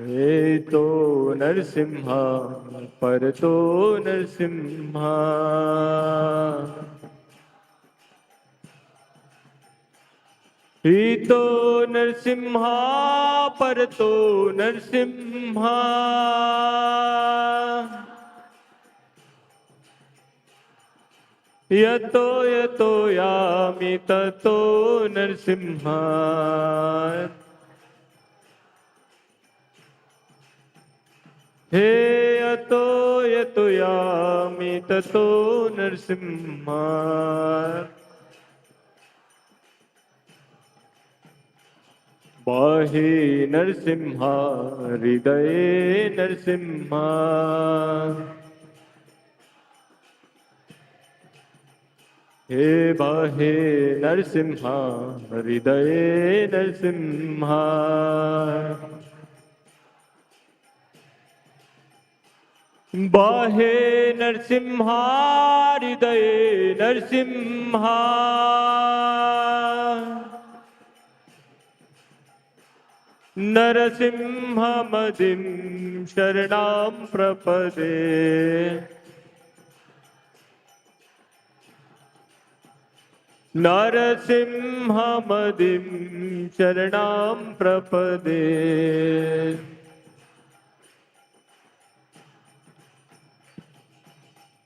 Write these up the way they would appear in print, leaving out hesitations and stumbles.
हे तो नरसिम्हा पर तो नरसिम्हा। ही तो नरसिम्हा पर तो नरसिम्हा। यतो यामि ततो नरसिम्हा। हे यतो यामि ततो नरसिम्हा। बाहे नरसिम्हा हृदये नरसिम्हा। हे बाहे नरसिम्हा हृदये नरसिम्हा। बाहे नरसिम्हा हृदये नरसिम्हा। नरसिंहमदिं शरणां प्रपदे। नरसिंहमदिं शरणां प्रपदे।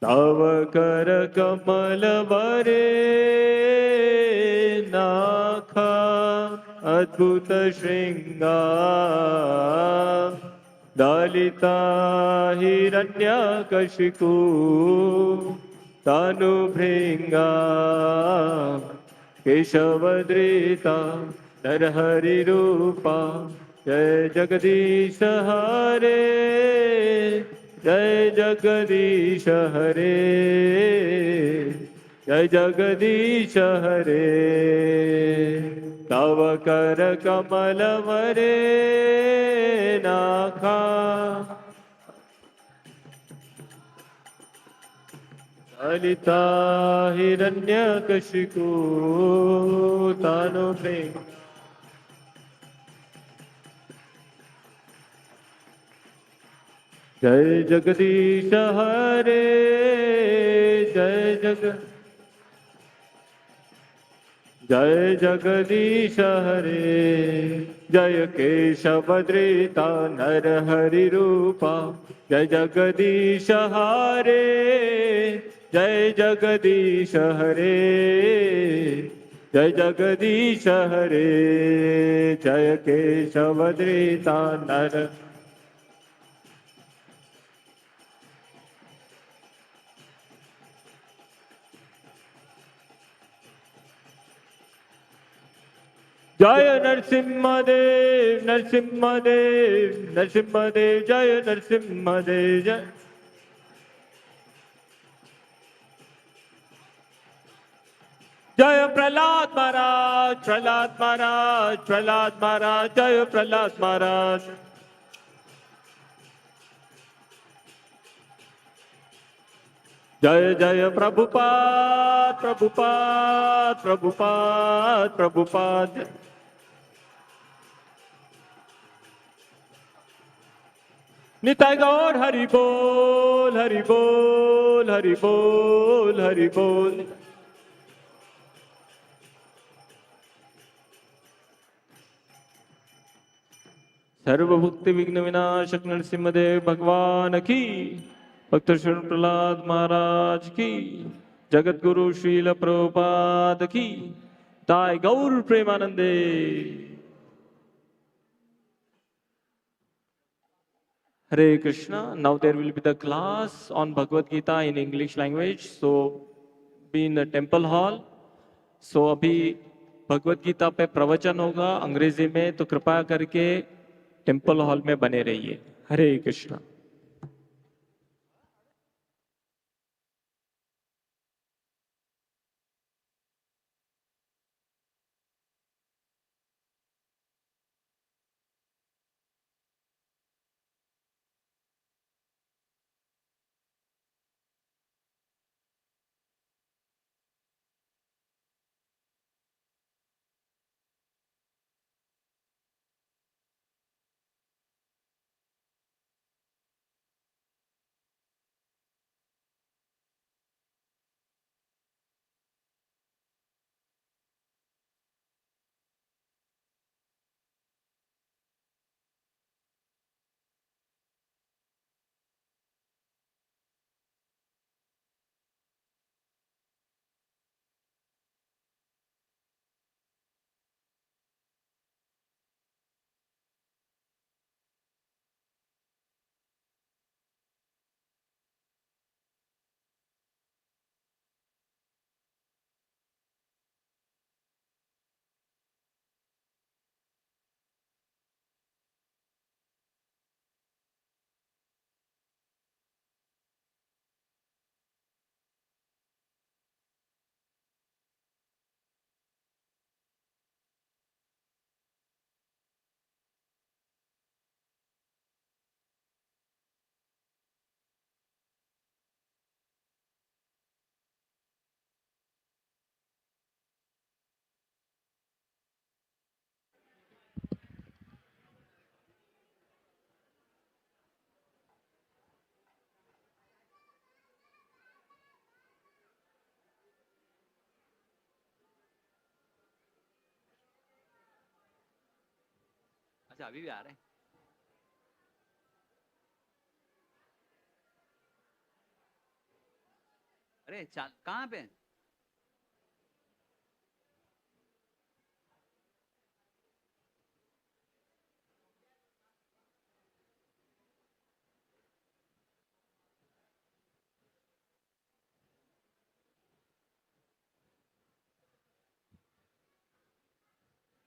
तव कर कमल वरे नाखा अद्भुत श्रृंगार। दलिता हिरण्यकशिपु तनुभृंगा। केशवधृता नरहरि रूपा। जय जगदीश हरे जय जगदीश हरे जय जगदीश हरे। तव कर कमल वरे नाखा ललिता हिरण्यकशिपु तनुभृंगा। जय जगदीश हरे जय जगदीश हरे। जय केशवधृता नरहरि रूपा। जय जगदीश हरे जय जगदीश हरे जय जगदीश हरे। जय केशवधृता नर जय नरसिंहदेव नरसिंहदेव नरसिंहदेव जय नरसिंहदेव जय। जय प्रहलाद महाराज प्रहलाद महाराज प्रहलाद महाराज जय प्रहलाद महाराज। जय जय प्रभुपाद प्रभुपाद प्रभुपाद प्रभुपाद। निताय गौर हरि बोल हरि बोल हरि बोल हरि बोल। सर्वभुक्ति विघ्न विनाशक नरसिंहदेव भगवान की। भक्त शरण प्रहलाद महाराज की। जगत गुरु श्रील प्रभुपाद की। दाय गौर प्रेमानंदे। Hare Krishna. Now there will be the class on Bhagavad Gita in English language. So be in the temple hall. So अभी भगवत गीता पे प्रवचन होगा अंग्रेजी में, तो कृपया करके टेम्पल हॉल में बने रहिए। हरे कृष्णा। अच्छा अभी भी आ रहे हैं। अरे कहाँ पे?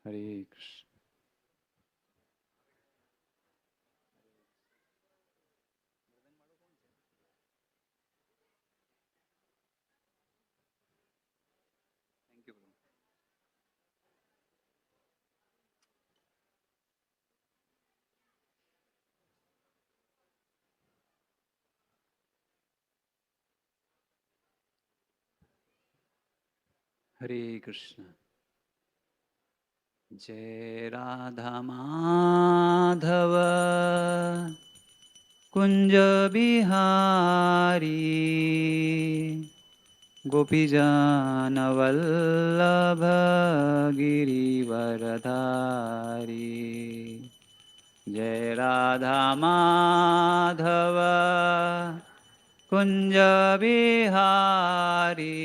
हरे कृष्ण। Thank you. हरे कृष्ण। जय राधा माधव कुंज बिहारी गोपीजन वल्लभ गिरिवरधारी। जय राधा माधव कुंज बिहारी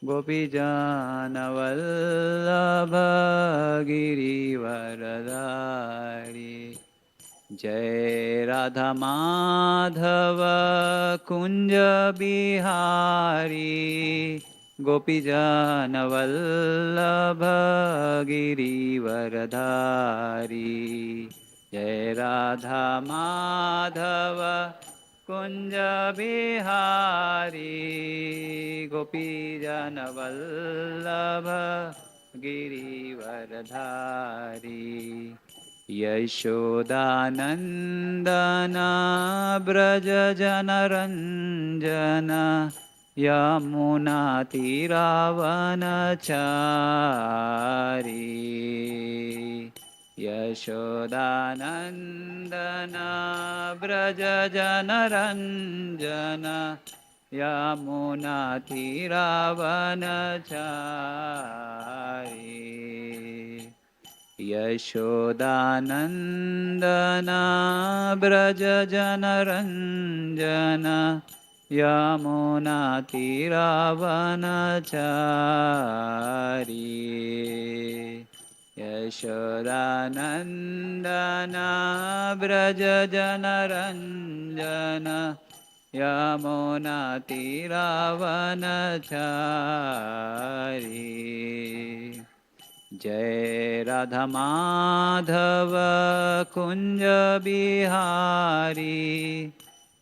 गोपीजन वल्लभ गिरिवरधारी। जय राधा माधव कुंज बिहारी गोपीजन वल्लभ गिरिवरधारी। जय राधा माधव कुंज बिहारी गोपीजन वल्लभ गिरिवरधारी। यशोदानन्दन व्रज जनरञ्जन यमुनातिरावनचारी। यशोदानन्दन व्रज जनरञ्जन यमुनातिरावनचारी। यशोदानन्दन व्रज जनरञ्जन यमुनातिरावनचारी। यशोदानन्दन व्रज जनरञ्जन यमुनातिरावनचारी। जय राधा माधव कुंज बिहारी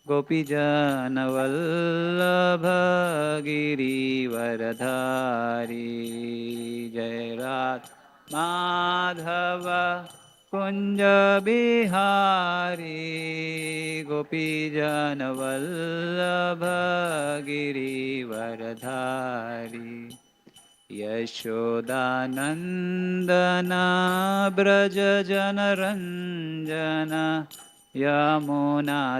गोपीजन वल्लभ गिरिवरधारी। जय राधा माधव कुंज बिहारी गोपीजन वल्लभ गिरिवरधारी। यशोदानन्दन व्रज जनरञ्जन यमुनातिरावनचारी।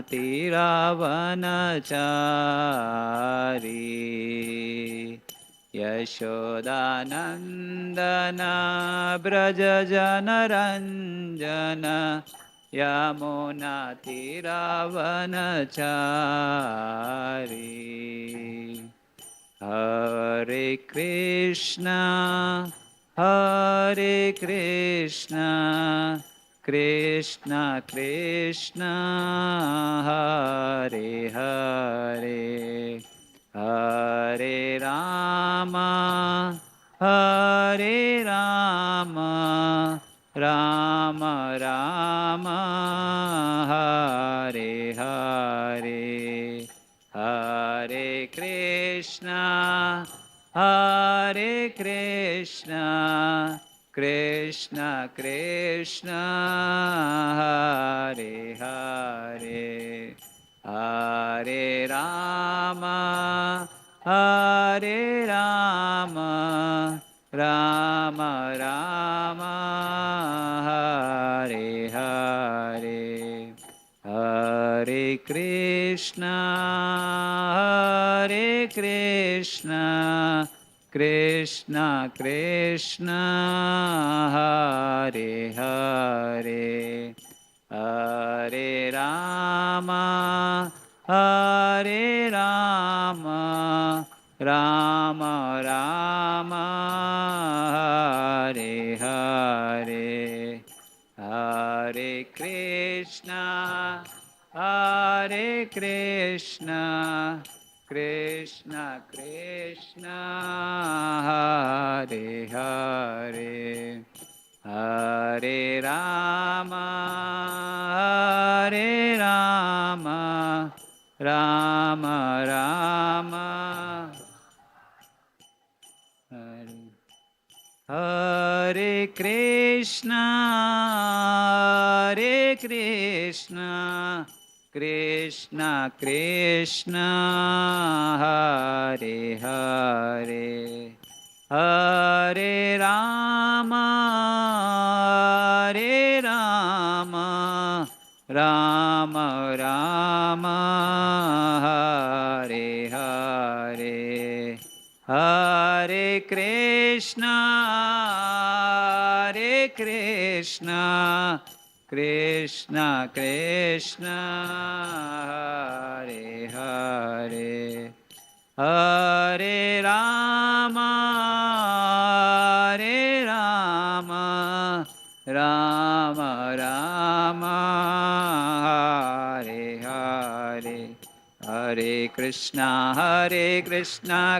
यशोदानन्दन व्रज जनरञ्जन यमुनातिरावनचारी। हरे कृष्णा कृष्णा कृष्णा हरे हरे हरे राम राम राम हरे हरे हरे कृष्णा कृष्णा कृष्णा हरे हरे हरे राम राम राम हरे हरे हरे कृष्णा कृष्णा कृष्णा हरे Hare Rama, Rama Rama, Hare Hare, Hare Krishna, Hare Krishna, Krishna Krishna, Hare Hare, Hare Rama, Hare Rama, Rama Rama, Hare Hare Krishna, Hare Krishna, Krishna Krishna, Hare Hare, Hare Rama, Hare Rama, Rama Rama, Hare Hare, Hare Krishna, Hare Krishna, Krishna Krishna, Hare Hare, Hare Rama, Hare Rama, Rama Rama, Hare Hare, Hare Krishna,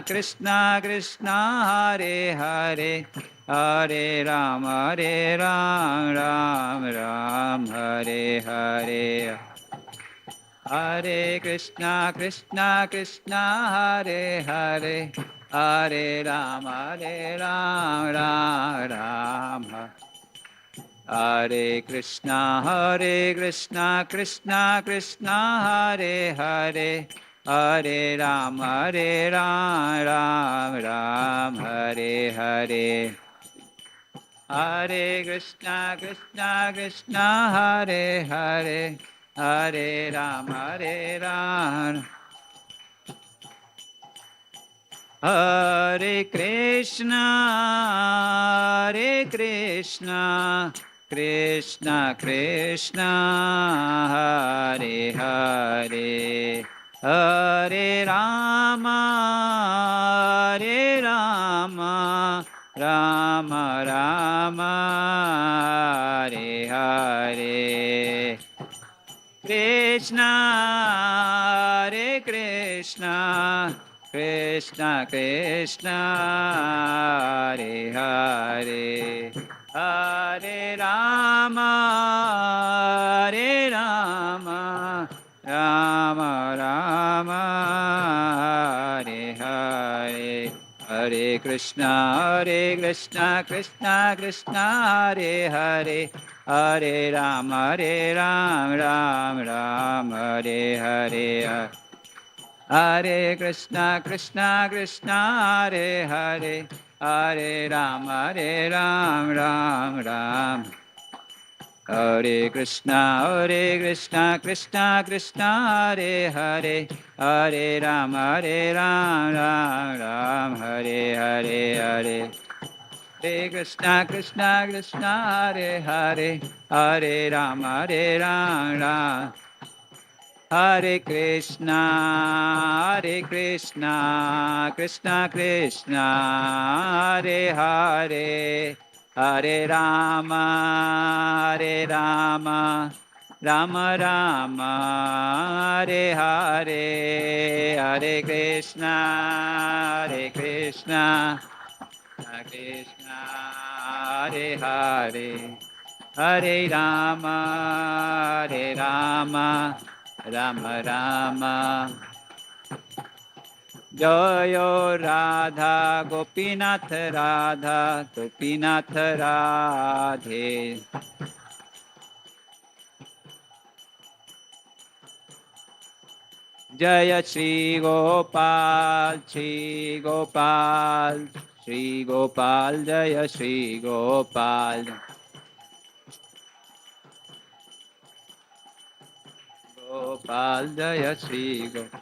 Krishna Krishna, Hare Hare, Hare Rama, Ram Ram, Hare Hare, Hare Krishna, Krishna Krishna, Hare Hare, Hare Rama, Ram Ram, Hare Krishna, Krishna Krishna, Hare Hare, Hare Rama, Ram Ram, Hare Hare, Hare Krishna, Krishna Krishna, Hare Hare, Hare Rama, Ram, Hare Krishna, Hare Krishna, Krishna Krishna, Hare Hare, Hare Rama, Hare Rama, Rama Rama, Hare Hare, Krishna, Hare Krishna, Krishna Krishna, Hare Hare, Hare Rama, Hare Rama, Rama Rama, Hare Hare, Hare Krishna, Krishna Krishna, Hare Hare, Hare Rama, Ram Ram, Hare Hare, Hare Krishna, Krishna Krishna, Hare Hare, Hare Rama, Ram Ram, Hare Krishna, Krishna Krishna, Hare Hare, Hare Rama, Ram Hare Hare Hare, Hare Krishna, Krishna Krishna, Hare Hare, Hare Rama, Ram, Hare Krishna, Krishna Krishna, Hare Hare, Hare Rama, Rama Rama, Hare Hare, Hare Krishna, Krishna Krishna, Hare Hare, Hare Rama, Rama Rama, Jayo Radha, Gopinath Radha, Gopinath Radhe. Jaya Shri Gopal, Shri Gopal, Shri Gopal, Jaya Shri Gopal. Gopal, Jaya Shri Gopal.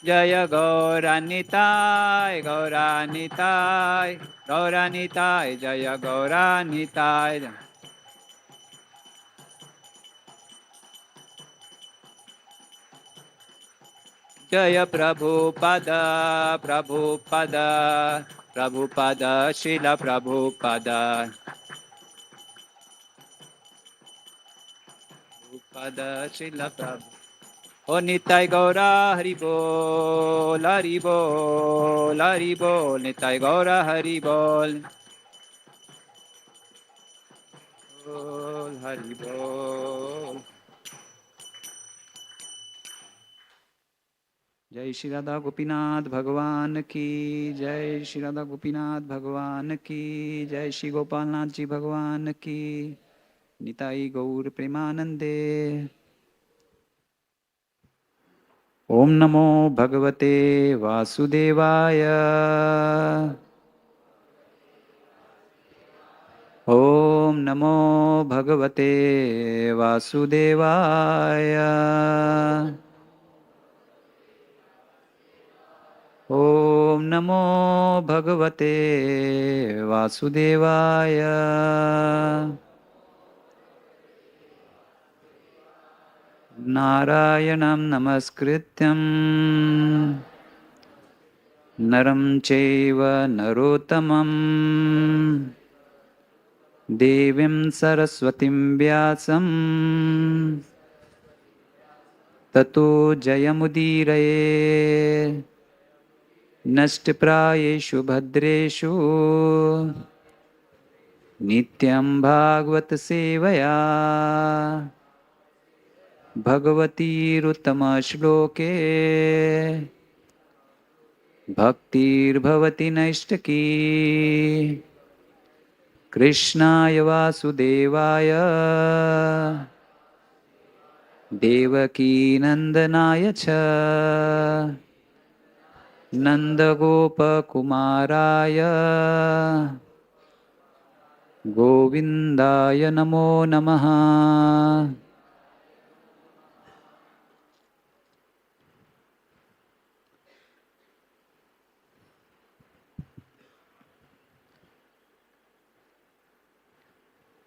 Jaya Gauranitai, Gauranitai, Gauranitai, Jaya Gauranitai. Jaya Prabhupada, Prabhupada, Prabhupada, Srila Prabhupada. Prabhupada, Srila Prabhupada. O Nitai Gaura Haribol, Haribol, Haribol, Nitai Gaura Haribol. Haribol. जय श्री राधा गोपीनाथ भगवान की जय, श्री राधा गोपीनाथ भगवान की जय, श्री गोपाल नाथ जी भगवान की निताई गौर प्रेमानंदे। ओम नमो भगवते वासुदेवाय, ओम नमो भगवते वासुदेवाय, ओम नमो भगवते वासुदेवाय। नारायणं नमस्कृत्यं नरं चैव नरोत्तमं देवीं सरस्वतीं व्यासं ततो जयमुदीरये। नष्टप्रायेषु भद्रेषु नित्यं भागवत सेवया भगवतीरुत्तमश्लोके भक्तिर्भवति नैष्टकी। कृष्णाय वासुदेवाय देवकीनन्दनाय च नन्दगोपकुमाराय गोविन्दाय नमो नमः।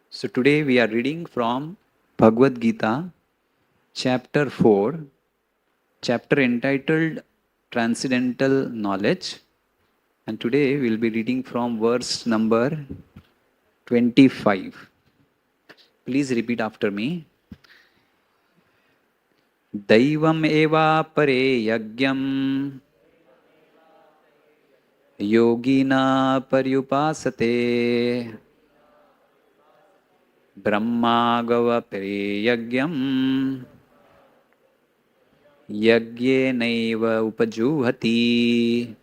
So today we are reading from Bhagavad Gita, chapter 4, chapter entitled Transcendental Knowledge. And today we will be reading from verse number 25. Please repeat after me. Daivam eva pare yagyam yogina paryupasate brahmagava pare yagyam yagyenaiva upajuhati.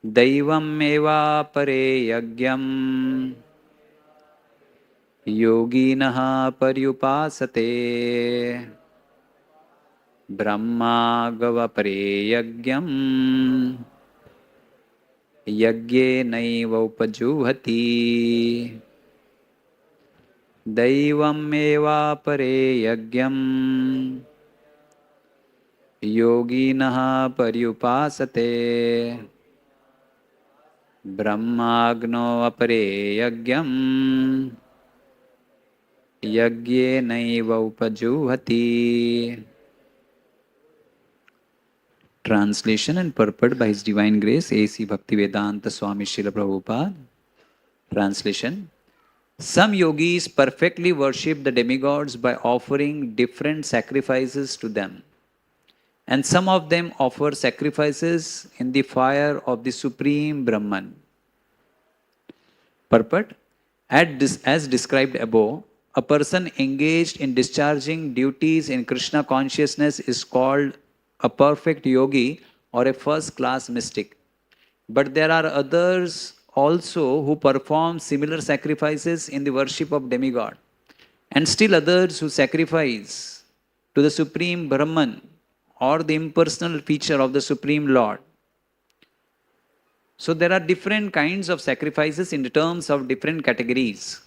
Daivam eva pare yagyam yoginaha paryupasate brahmagava pare yagyam yagyenaiva upajuhati. Daivam eva pare yagyam yoginaha paryupasate brahmagno apare yagyam yagyenaiva upajuhati. Translation and purport by His Divine Grace A.C. Bhaktivedanta Swami Srila Prabhupada. Translation. Some yogis perfectly worship the demigods by offering different sacrifices to them, and some of them offer sacrifices in the fire of the Supreme Brahman. Purport. As described above, a person engaged in discharging duties in Krishna consciousness is called a perfect yogi or a first-class mystic. But there are others also who perform similar sacrifices in the worship of demigod, and still others who sacrifice to the Supreme Brahman or the impersonal feature of the Supreme Lord. So there are different kinds of sacrifices in terms of different categories.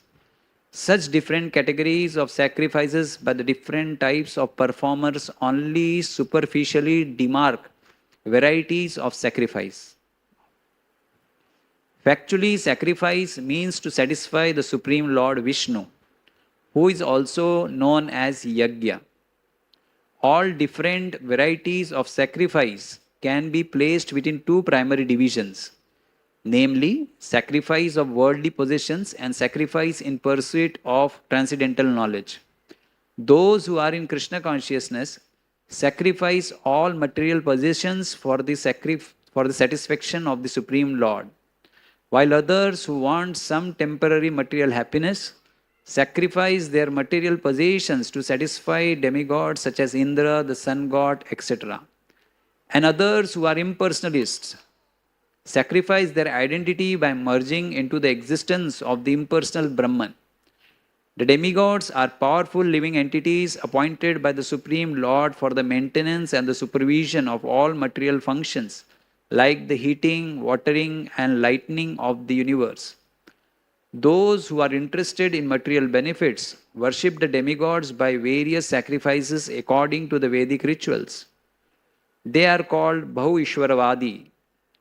Such different categories of sacrifices by the different types of performers only superficially demark varieties of sacrifice. Factually, sacrifice means to satisfy the Supreme Lord Vishnu, who is also known as Yagya. all different varieties of sacrifice can be placed within two primary divisions, namely sacrifice of worldly possessions and sacrifice in pursuit of transcendental knowledge. Those who are in Krishna consciousness sacrifice all material possessions for the satisfaction of the Supreme Lord, while others who want some temporary material happiness sacrifice their material possessions to satisfy demigods such as Indra, the sun god, etc. And others who are impersonalists sacrifice their identity by merging into the existence of the impersonal Brahman. The demigods are powerful living entities appointed by the Supreme Lord for the maintenance and the supervision of all material functions, like the heating, watering, and lightening of the universe. Those who are interested in material benefits worship the demigods by various sacrifices according to the Vedic rituals. They are called Bahuvishwaravadi,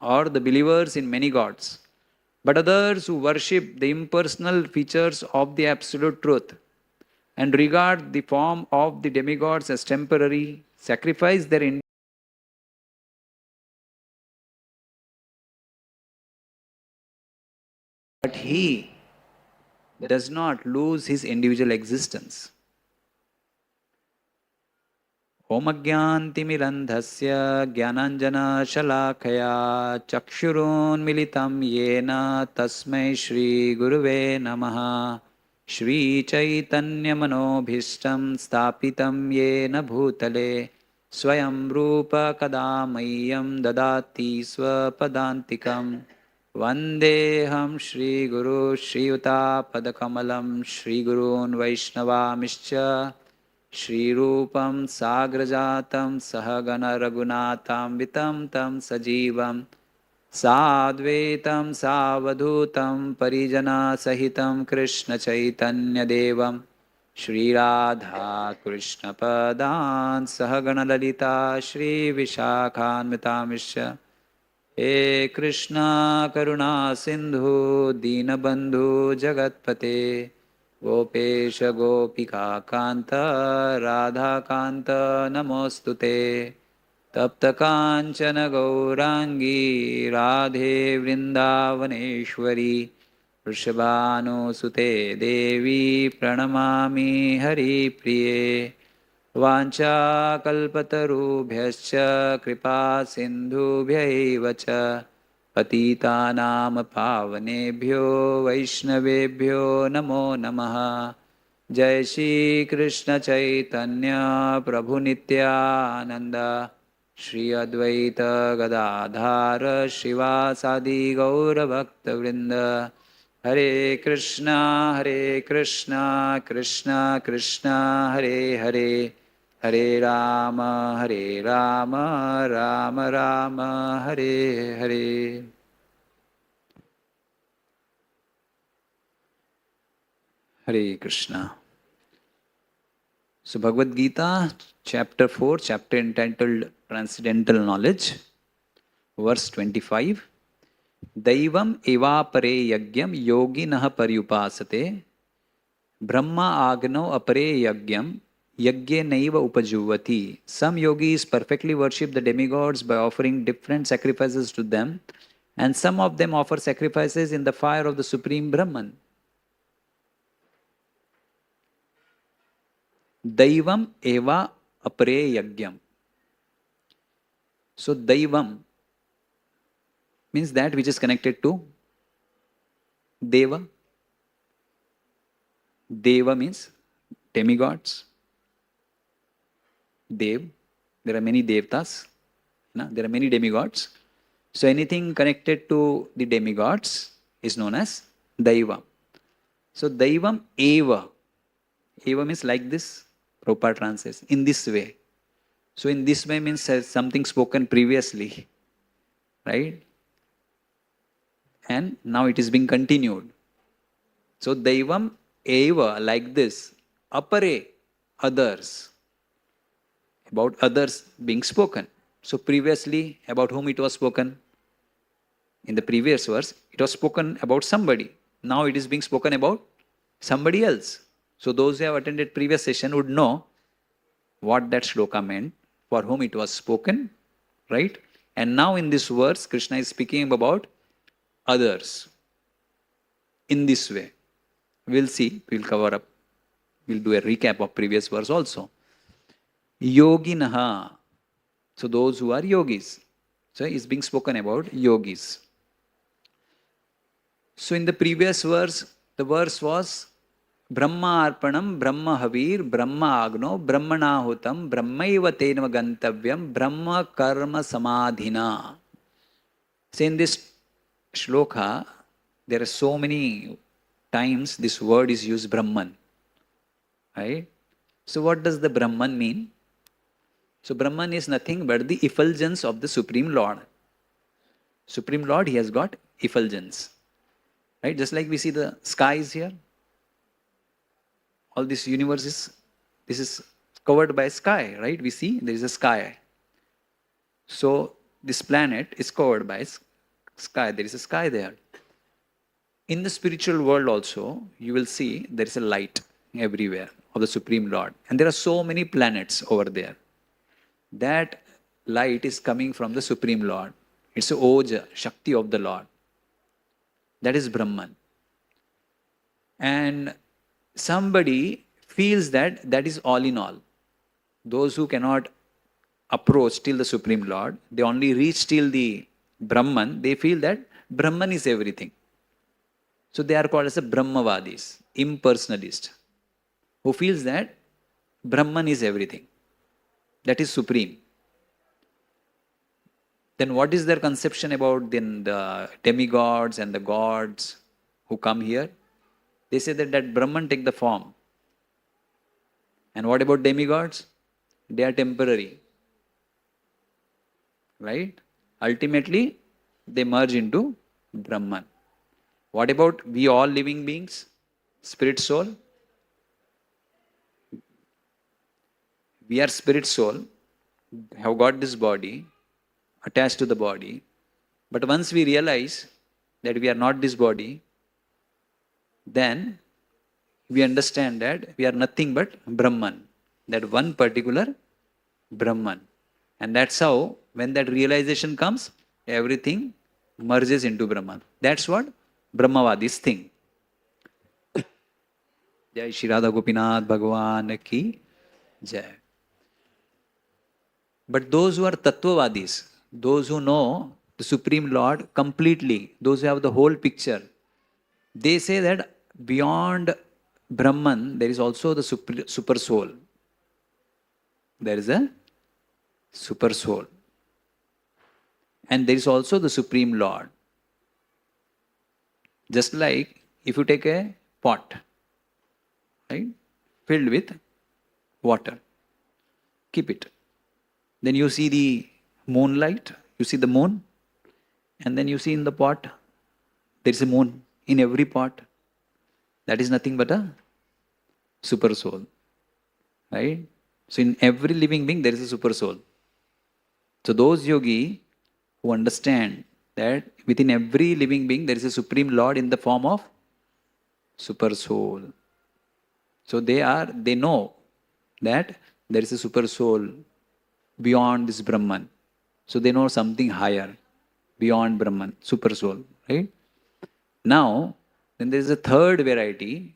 or the believers in many gods. But others who worship the impersonal features of the Absolute Truth and regard the form of the demigods as temporary, sacrifice their but he does not lose his individual existence. Om Ajnantimirandhasya Jnananjana Shalakaya Chakshurun Militam Yena Tasmai Shri Guruve Namaha Shri Chaitanya Manobhishtam Stapitam Yena Bhutale Swayam Rupa Kadamayyam Dadati Swapadantikam Vandeham Shri Guru Shri Yuta Padakamalam Shri Gurun Vaishnavamischa Shri Rupam Sagrajatam Sahagana Raghunatham Tam Sajivam Sadvetam Savadhutam Parijana Sahitam Krishna Chaitanya Devam Shri Radha Krishna Padan Sahagana Lalita Shri Vishakhanmitamisha He Krishna Karuna Sindhu Dinabandhu Jagatpate Gopesha Gopika Kanta Radha Kanta Namostute Tapta Kanchana Gaurangi Radhe Vrindavaneshwari Vrishabhanu Sute Devi Pranamami Hari Priye Vancha Kalpatarubhyascha Kripa Sindhubhyaiva cha Patitanam Pavanebhyo Vaishnavebhyo Namo Namaha Jai Shri Krishna Chaitanya Prabhu Nityananda Shri Advaita Gadadhara Shivasadi Gaura Bhakta Vrinda Hare Krishna Krishna Krishna Hare Hare Hare Rama Rama Rama Hare Hare. Hare Krishna. So Bhagavad Gita, chapter 4, chapter entitled Transcendental Knowledge, verse 25. Daivam evapare yagyam yoginah paryupasate Brahma agno apare yagyam yagye naiva upajuvati. Some yogis perfectly worship the demigods by offering different sacrifices to them, and some of them offer sacrifices in the fire of the Supreme Brahman. Daivam eva apare yagyam. So Daivam means that which is connected to Deva. Deva means demigods. Dev, there are many devtas, there are many demigods. So anything connected to the demigods is known as Daiva. So Daivam Eva. Eva means like this, Prabhupada translates, in this way. So in this way means something spoken previously, right? And now it is being continued. So Daivam Eva, like this, Apare, others. About others being spoken. So previously, about whom it was spoken? In the previous verse, it was spoken about somebody. Now it is being spoken about somebody else. So those who have attended previous session would know what that shloka meant, for whom it was spoken, right? And now in this verse, Krishna is speaking about others in this way. We'll see, we'll cover up, we'll do a recap of previous verse also. Yoginaha, so those who are yogis. So it's being spoken about yogis. So in the previous verse, the verse was Brahma Arpanam, Brahma Havir, Brahma Agno, Brahmanahutam, Brahmaiva Tenva Gantavyam, Brahma Karma Samadhina. So in this shloka, there are so many times this word is used Brahman. Right? So what does the Brahman mean? So Brahman is nothing but the effulgence of the Supreme Lord. Supreme Lord, he has got effulgence. Right? Just like we see the skies here. All this universe this is covered by sky, right? We see there is a sky. So this planet is covered by sky. There is a sky there. In the spiritual world also, you will see there is a light everywhere of the Supreme Lord. And there are so many planets over there. That light is coming from the Supreme Lord. It's the Oja, Shakti of the Lord. That is Brahman. And somebody feels that that is all in all. Those who cannot approach till the Supreme Lord, they only reach till the Brahman, they feel that Brahman is everything. So they are called as a Brahmavadis, impersonalist, who feels that Brahman is everything. That is supreme. Then what is their conception about then the demigods and the gods who come here? They say that Brahman take the form. And what about demigods? They are temporary. Right? Ultimately, they merge into Brahman. What about we all living beings? Spirit soul? We are spirit soul, have got this body, attached to the body. But once we realize that we are not this body, then we understand that we are nothing but Brahman, that one particular Brahman. And that's how, when that realization comes, everything merges into Brahman. That's what Brahmavadis think. Jai Shri Radha Gopinath Bhagwan ki Jai. But those who are Tattvavadis, those who know the Supreme Lord completely, those who have the whole picture, they say that beyond Brahman, there is also the super soul. There is a super soul. And there is also the Supreme Lord. Just like if you take a pot, right, filled with water, keep it. Then you see the moonlight, you see the moon, and then you see in the pot, there is a moon in every pot. That is nothing but a super soul. Right? So in every living being, there is a super soul. So those yogi who understand that within every living being, there is a Supreme Lord in the form of super soul. So they know that there is a super soul beyond this Brahman. So they know something higher beyond Brahman, super soul, right? Now, then there is a third variety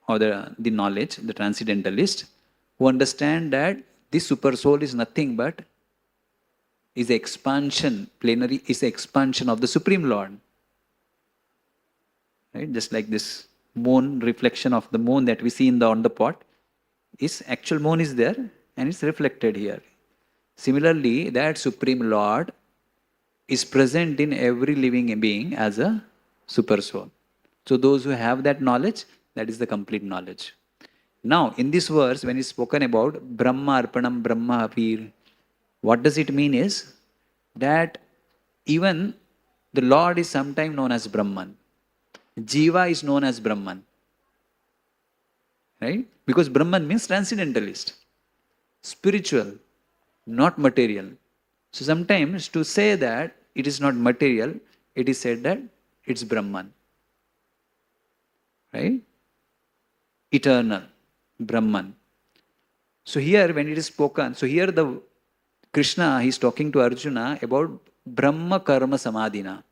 of the knowledge, the transcendentalist, who understand that this super soul is nothing but is expansion, plenary is the expansion of the Supreme Lord. Right? Just like this moon, reflection of the moon that we see on the pot, is actual moon is there and it's reflected here. Similarly, that Supreme Lord is present in every living being as a super soul. So those who have that knowledge, that is the complete knowledge. Now, in this verse, when it's spoken about Brahma Arpanam, Brahma Havir, what does it mean is that even the Lord is sometimes known as Brahman. Jiva is known as Brahman. Right? Because Brahman means transcendentalist, spiritual, not material. So sometimes to say that it is not material, it is said that it's Brahman. Right? Eternal, Brahman. So here when it is spoken, so here the Krishna, he is talking to Arjuna about Brahma Karma Samadhina.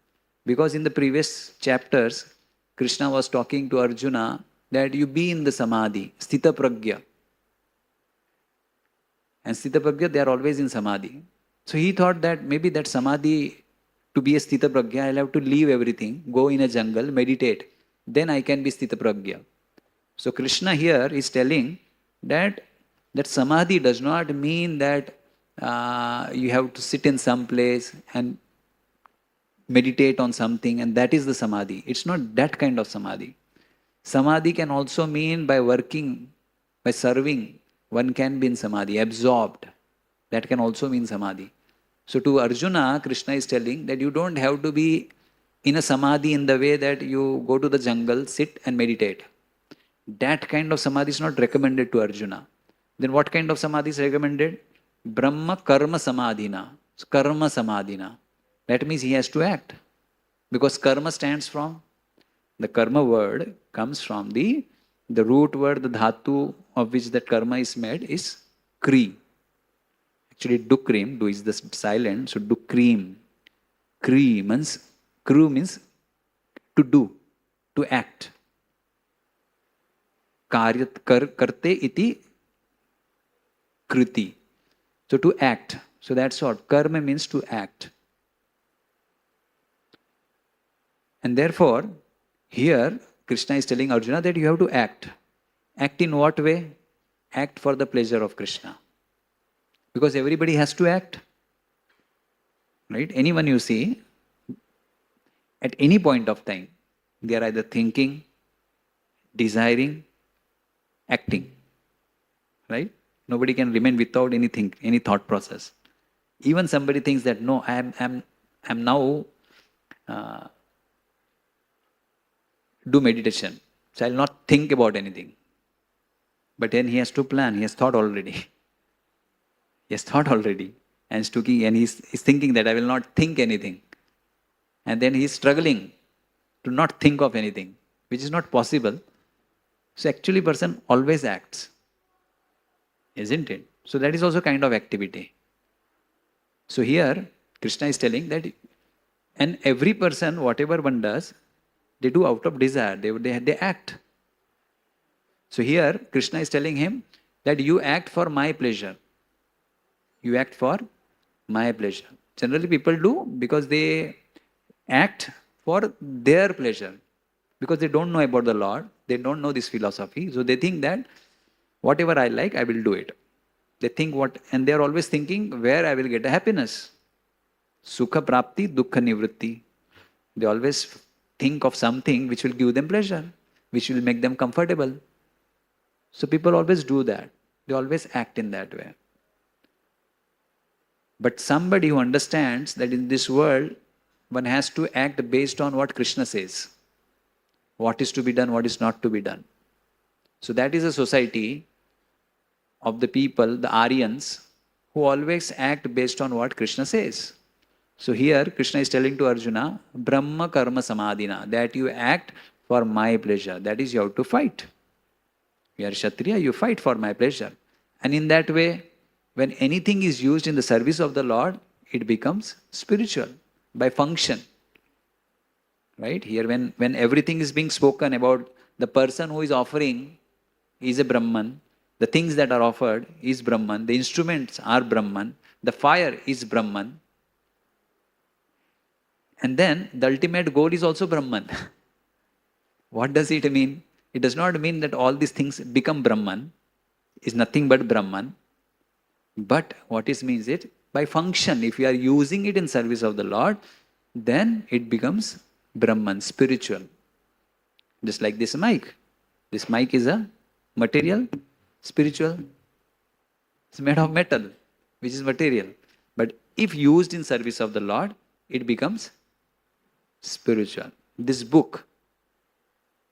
Because in the previous chapters, Krishna was talking to Arjuna that you be in the Samadhi, Sthita Pragya. And Sthita Pragya, they are always in Samadhi. So he thought that maybe that Samadhi, to be a Sthita Pragya, I'll have to leave everything, go in a jungle, meditate. Then I can be Sthita Pragya. So Krishna here is telling that Samadhi does not mean that you have to sit in some place and meditate on something and that is the Samadhi. It's not that kind of Samadhi. Samadhi can also mean by working, by serving, one can be in Samadhi, absorbed. That can also mean Samadhi. So to Arjuna, Krishna is telling that you don't have to be in a Samadhi in the way that you go to the jungle, sit and meditate. That kind of Samadhi is not recommended to Arjuna. Then what kind of Samadhi is recommended? Brahma Karma Samadhina. Karma Samadhina. That means he has to act. Because karma stands from, the karma word comes from the root word, the dhatu of which that karma is made is kri. Actually, dukrim, do is the silent, so dukrim. Kri means, kru means to do, to act. Karyat karte iti kriti. So to act. So that's what karma means, to act. And therefore, here Krishna is telling Arjuna that you have to act. Act in what way? Act for the pleasure of Krishna. Because everybody has to act. Right? Anyone you see, at any point of time, they are either thinking, desiring, acting. Right? Nobody can remain without anything, any thought process. Even somebody thinks that, no, I'm now do meditation. So I'll not think about anything. But then he has to plan. He has thought already. He has thought already. And he's thinking that I will not think anything. And then he is struggling to not think of anything, which is not possible. So actually person always acts. Isn't it? So that is also kind of activity. So here Krishna is telling that, and every person, whatever one does, they do out of desire. They act. So here Krishna is telling him that you act for my pleasure. You act for my pleasure. Generally people do because they act for their pleasure. Because they don't know about the Lord. They don't know this philosophy. So they think that whatever I like, I will do it. They think and they are always thinking where I will get a happiness. Sukha prapti, dukkha nivritti. They always think of something which will give them pleasure, which will make them comfortable. So people always do that. They always act in that way. But somebody who understands that in this world, one has to act based on what Krishna says. What is to be done, what is not to be done. So that is a society of the people, the Aryans, who always act based on what Krishna says. So here Krishna is telling to Arjuna, Brahma Karma Samadhina, that you act for my pleasure. That is, you have to fight. You are Kshatriya, you fight for my pleasure. And in that way, when anything is used in the service of the Lord, it becomes spiritual by function. Right? Here when everything is being spoken about, the person who is offering is a Brahman, the things that are offered is Brahman, the instruments are Brahman, the fire is Brahman. And then the ultimate goal is also Brahman. What does it mean? It does not mean that all these things become Brahman, is nothing but Brahman. But what it means is, by function, if you are using it in service of the Lord, then it becomes Brahman, spiritual. Just like this mic. This mic is a material, spiritual. It's made of metal, which is material. But if used in service of the Lord, it becomes spiritual. This book,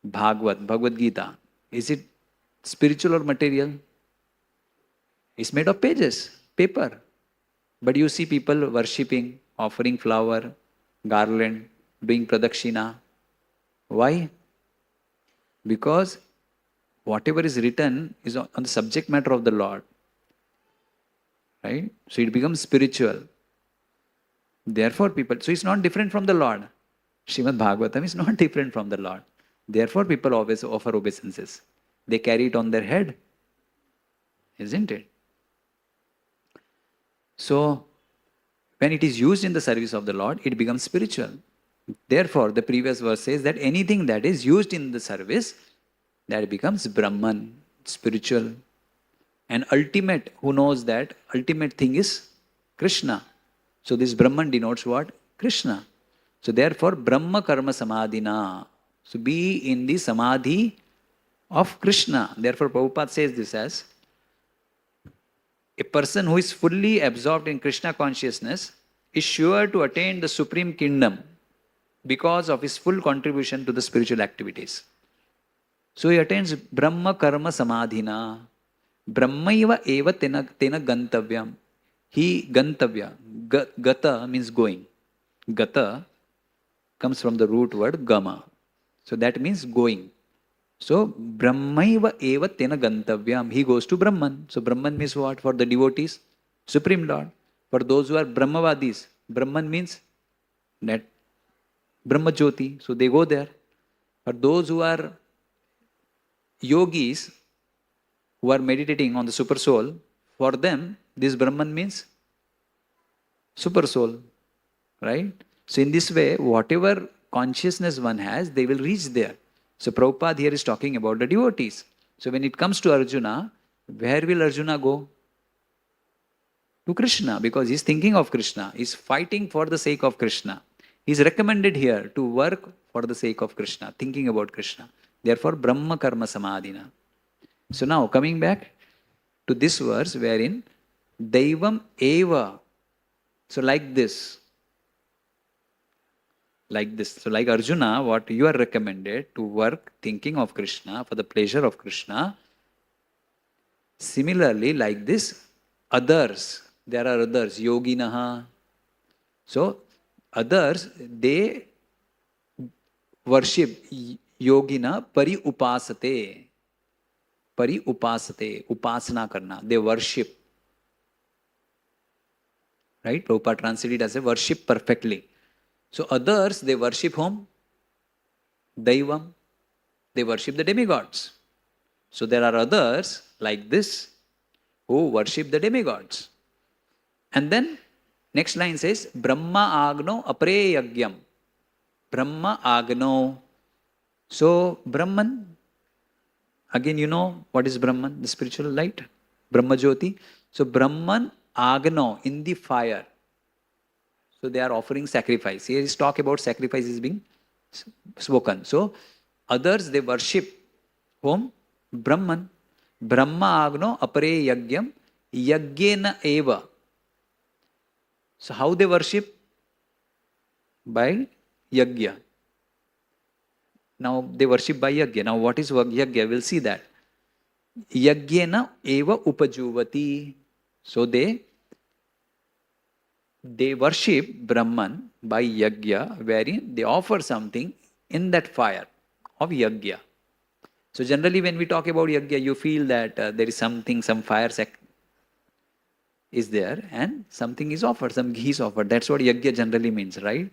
Bhagavad Gita, is it spiritual or material? It's made of pages, paper. But you see people worshipping, offering flower, garland, doing pradakshina. Why? Because whatever is written is on the subject matter of the Lord. right? So it becomes spiritual. Therefore, people, so it's not different from the Lord. Srimad Bhagavatam is not different from the Lord. Therefore, people always offer obeisances. They carry it on their head, isn't it? So, when it is used in the service of the Lord, it becomes spiritual. Therefore, the previous verse says that anything that is used in the service, that becomes Brahman, spiritual. And ultimate, who knows that ultimate thing is Krishna. So this Brahman denotes what? Krishna. So therefore, Brahma Karma Samadhina. So be in the Samadhi of Krishna. Therefore, Prabhupada says this as a person who is fully absorbed in Krishna consciousness is sure to attain the supreme kingdom because of his full contribution to the spiritual activities. So he attains Brahma Karma Samadhina. Brahmaiva eva tena gantavyam. He gantavya. Gata means going. Gata comes from the root word gama. So that means going. So Brahmaiva eva tena gantavyam. He goes to Brahman. So Brahman means what? For the devotees, Supreme Lord. For those who are Brahmavadis, Brahman means that Brahma Jyoti. So they go there. For those who are yogis, who are meditating on the super soul, for them, this Brahman means super soul, right? So in this way, whatever consciousness one has, they will reach there. So Prabhupada here is talking about the devotees. So when it comes to Arjuna, where will Arjuna go? To Krishna, because he's thinking of Krishna. He's fighting for the sake of Krishna. He's recommended here to work for the sake of Krishna, thinking about Krishna. Therefore, Brahma Karma Samadhina. So now, coming back to this verse wherein Daivam Eva. So like this. Like this. So like Arjuna, what you are recommended to work thinking of Krishna for the pleasure of Krishna. Similarly, like this, others, there are others, yoginaha. So others, they worship yogina pari upasate. Pari upasate, upasana karna. They worship. Right? Prabhupada translated as a worship perfectly. So others, they worship whom? Daivam. They worship the demigods. So there are others like this who worship the demigods. And then next line says, Brahma agno apre yagyam. Brahma agno. So Brahman, again you know what is Brahman, the spiritual light, Brahma Jyoti. So Brahman agno, in the fire. So they are offering sacrifice. Here is talk about sacrifice is being spoken. So others, they worship whom? Brahman. Brahma agno apare yagyam yagyena eva. So how they worship? By yagya. Now they worship by yagya. Now what is yagya? We'll see that. Yagyena eva upajuvati. So they worship Brahman by yagya, wherein they offer something in that fire of yagya. So generally when we talk about yagya, you feel that there is something, some fire is there and something is offered, some ghee is offered. That's what yagya generally means, right?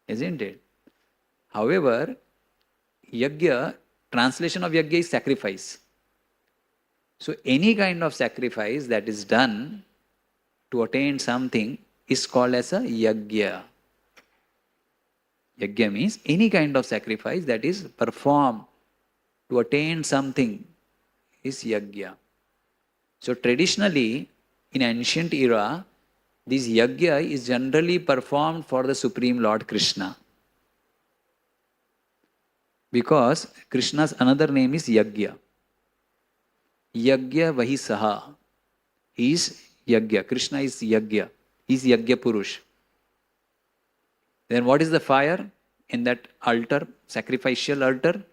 Isn't it? However, yagya, translation of yagya is sacrifice. So any kind of sacrifice that is done to attain something is called as a yagya. Yagya means any kind of sacrifice that is performed to attain something is yagya. So traditionally, in ancient era, this yagya is generally performed for the Supreme Lord Krishna. Because Krishna's another name is Yagya. Yagya Vahi Saha. He is Yagya. Krishna is Yagya. He is Yagya Purush. Then what is the fire in that altar, sacrificial altar?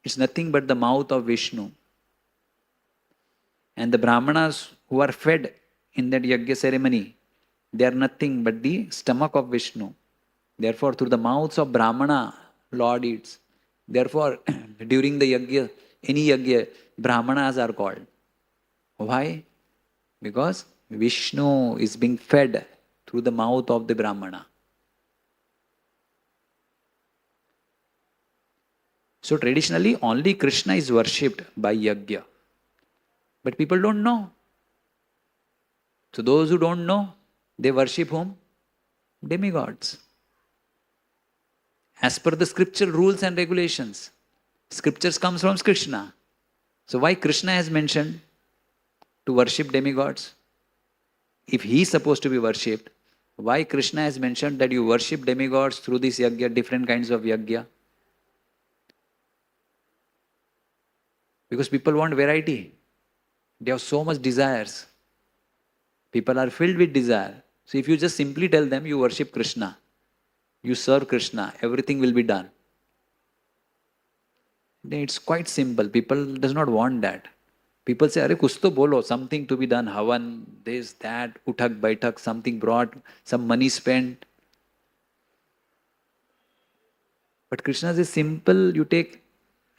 It's nothing but the mouth of Vishnu. And the Brahmanas who are fed in that Yagya ceremony, they are nothing but the stomach of Vishnu. Therefore, through the mouths of Brahmana, Lord eats. Therefore, during the Yagya, any Yagya, Brahmanas are called. Why? Because Vishnu is being fed through the mouth of the Brahmana. So traditionally, only Krishna is worshipped by Yajna. But people don't know. So those who don't know, they worship whom? Demigods. As per the scripture rules and regulations. Scriptures comes from Krishna. So why Krishna has mentioned to worship demigods? If he is supposed to be worshipped, why Krishna has mentioned that you worship demigods through this yajna, different kinds of yajna? Because people want variety. They have so much desires. People are filled with desire. So if you just simply tell them you worship Krishna, you serve Krishna, everything will be done. Then it's quite simple. People does not want that. People say, "Arey kuch to bolo, something to be done, havan, this, that, uthak, baitak, something brought, some money spent." But Krishna is simple. You take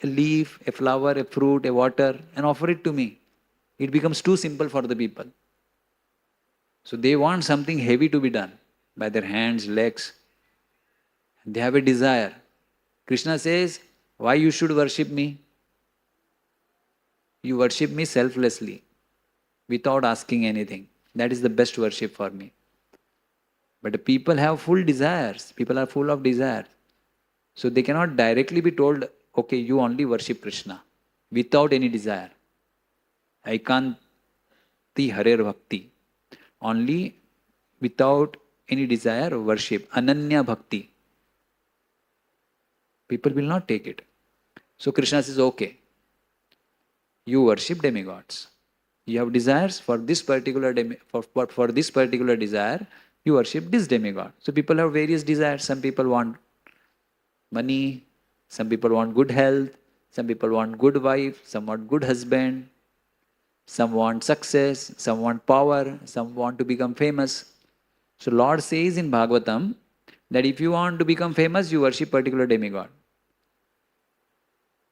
a leaf, a flower, a fruit, a water, and offer it to me. It becomes too simple for the people. So they want something heavy to be done by their hands, legs. They have a desire. Krishna says, why you should worship me? You worship me selflessly, without asking anything. That is the best worship for me. But the people have full desires. People are full of desire. So they cannot directly be told, okay, you only worship Krishna without any desire. Aikanti Harer Bhakti. Only without any desire worship. Ananya Bhakti. People will not take it. So Krishna says, okay, you worship demigods. You have desires for this particular for this particular desire, you worship this demigod. So people have various desires. Some people want money, some people want good health, some people want good wife, some want good husband, some want success, some want power, some want to become famous. So Lord says in Bhagavatam that if you want to become famous, you worship particular demigod.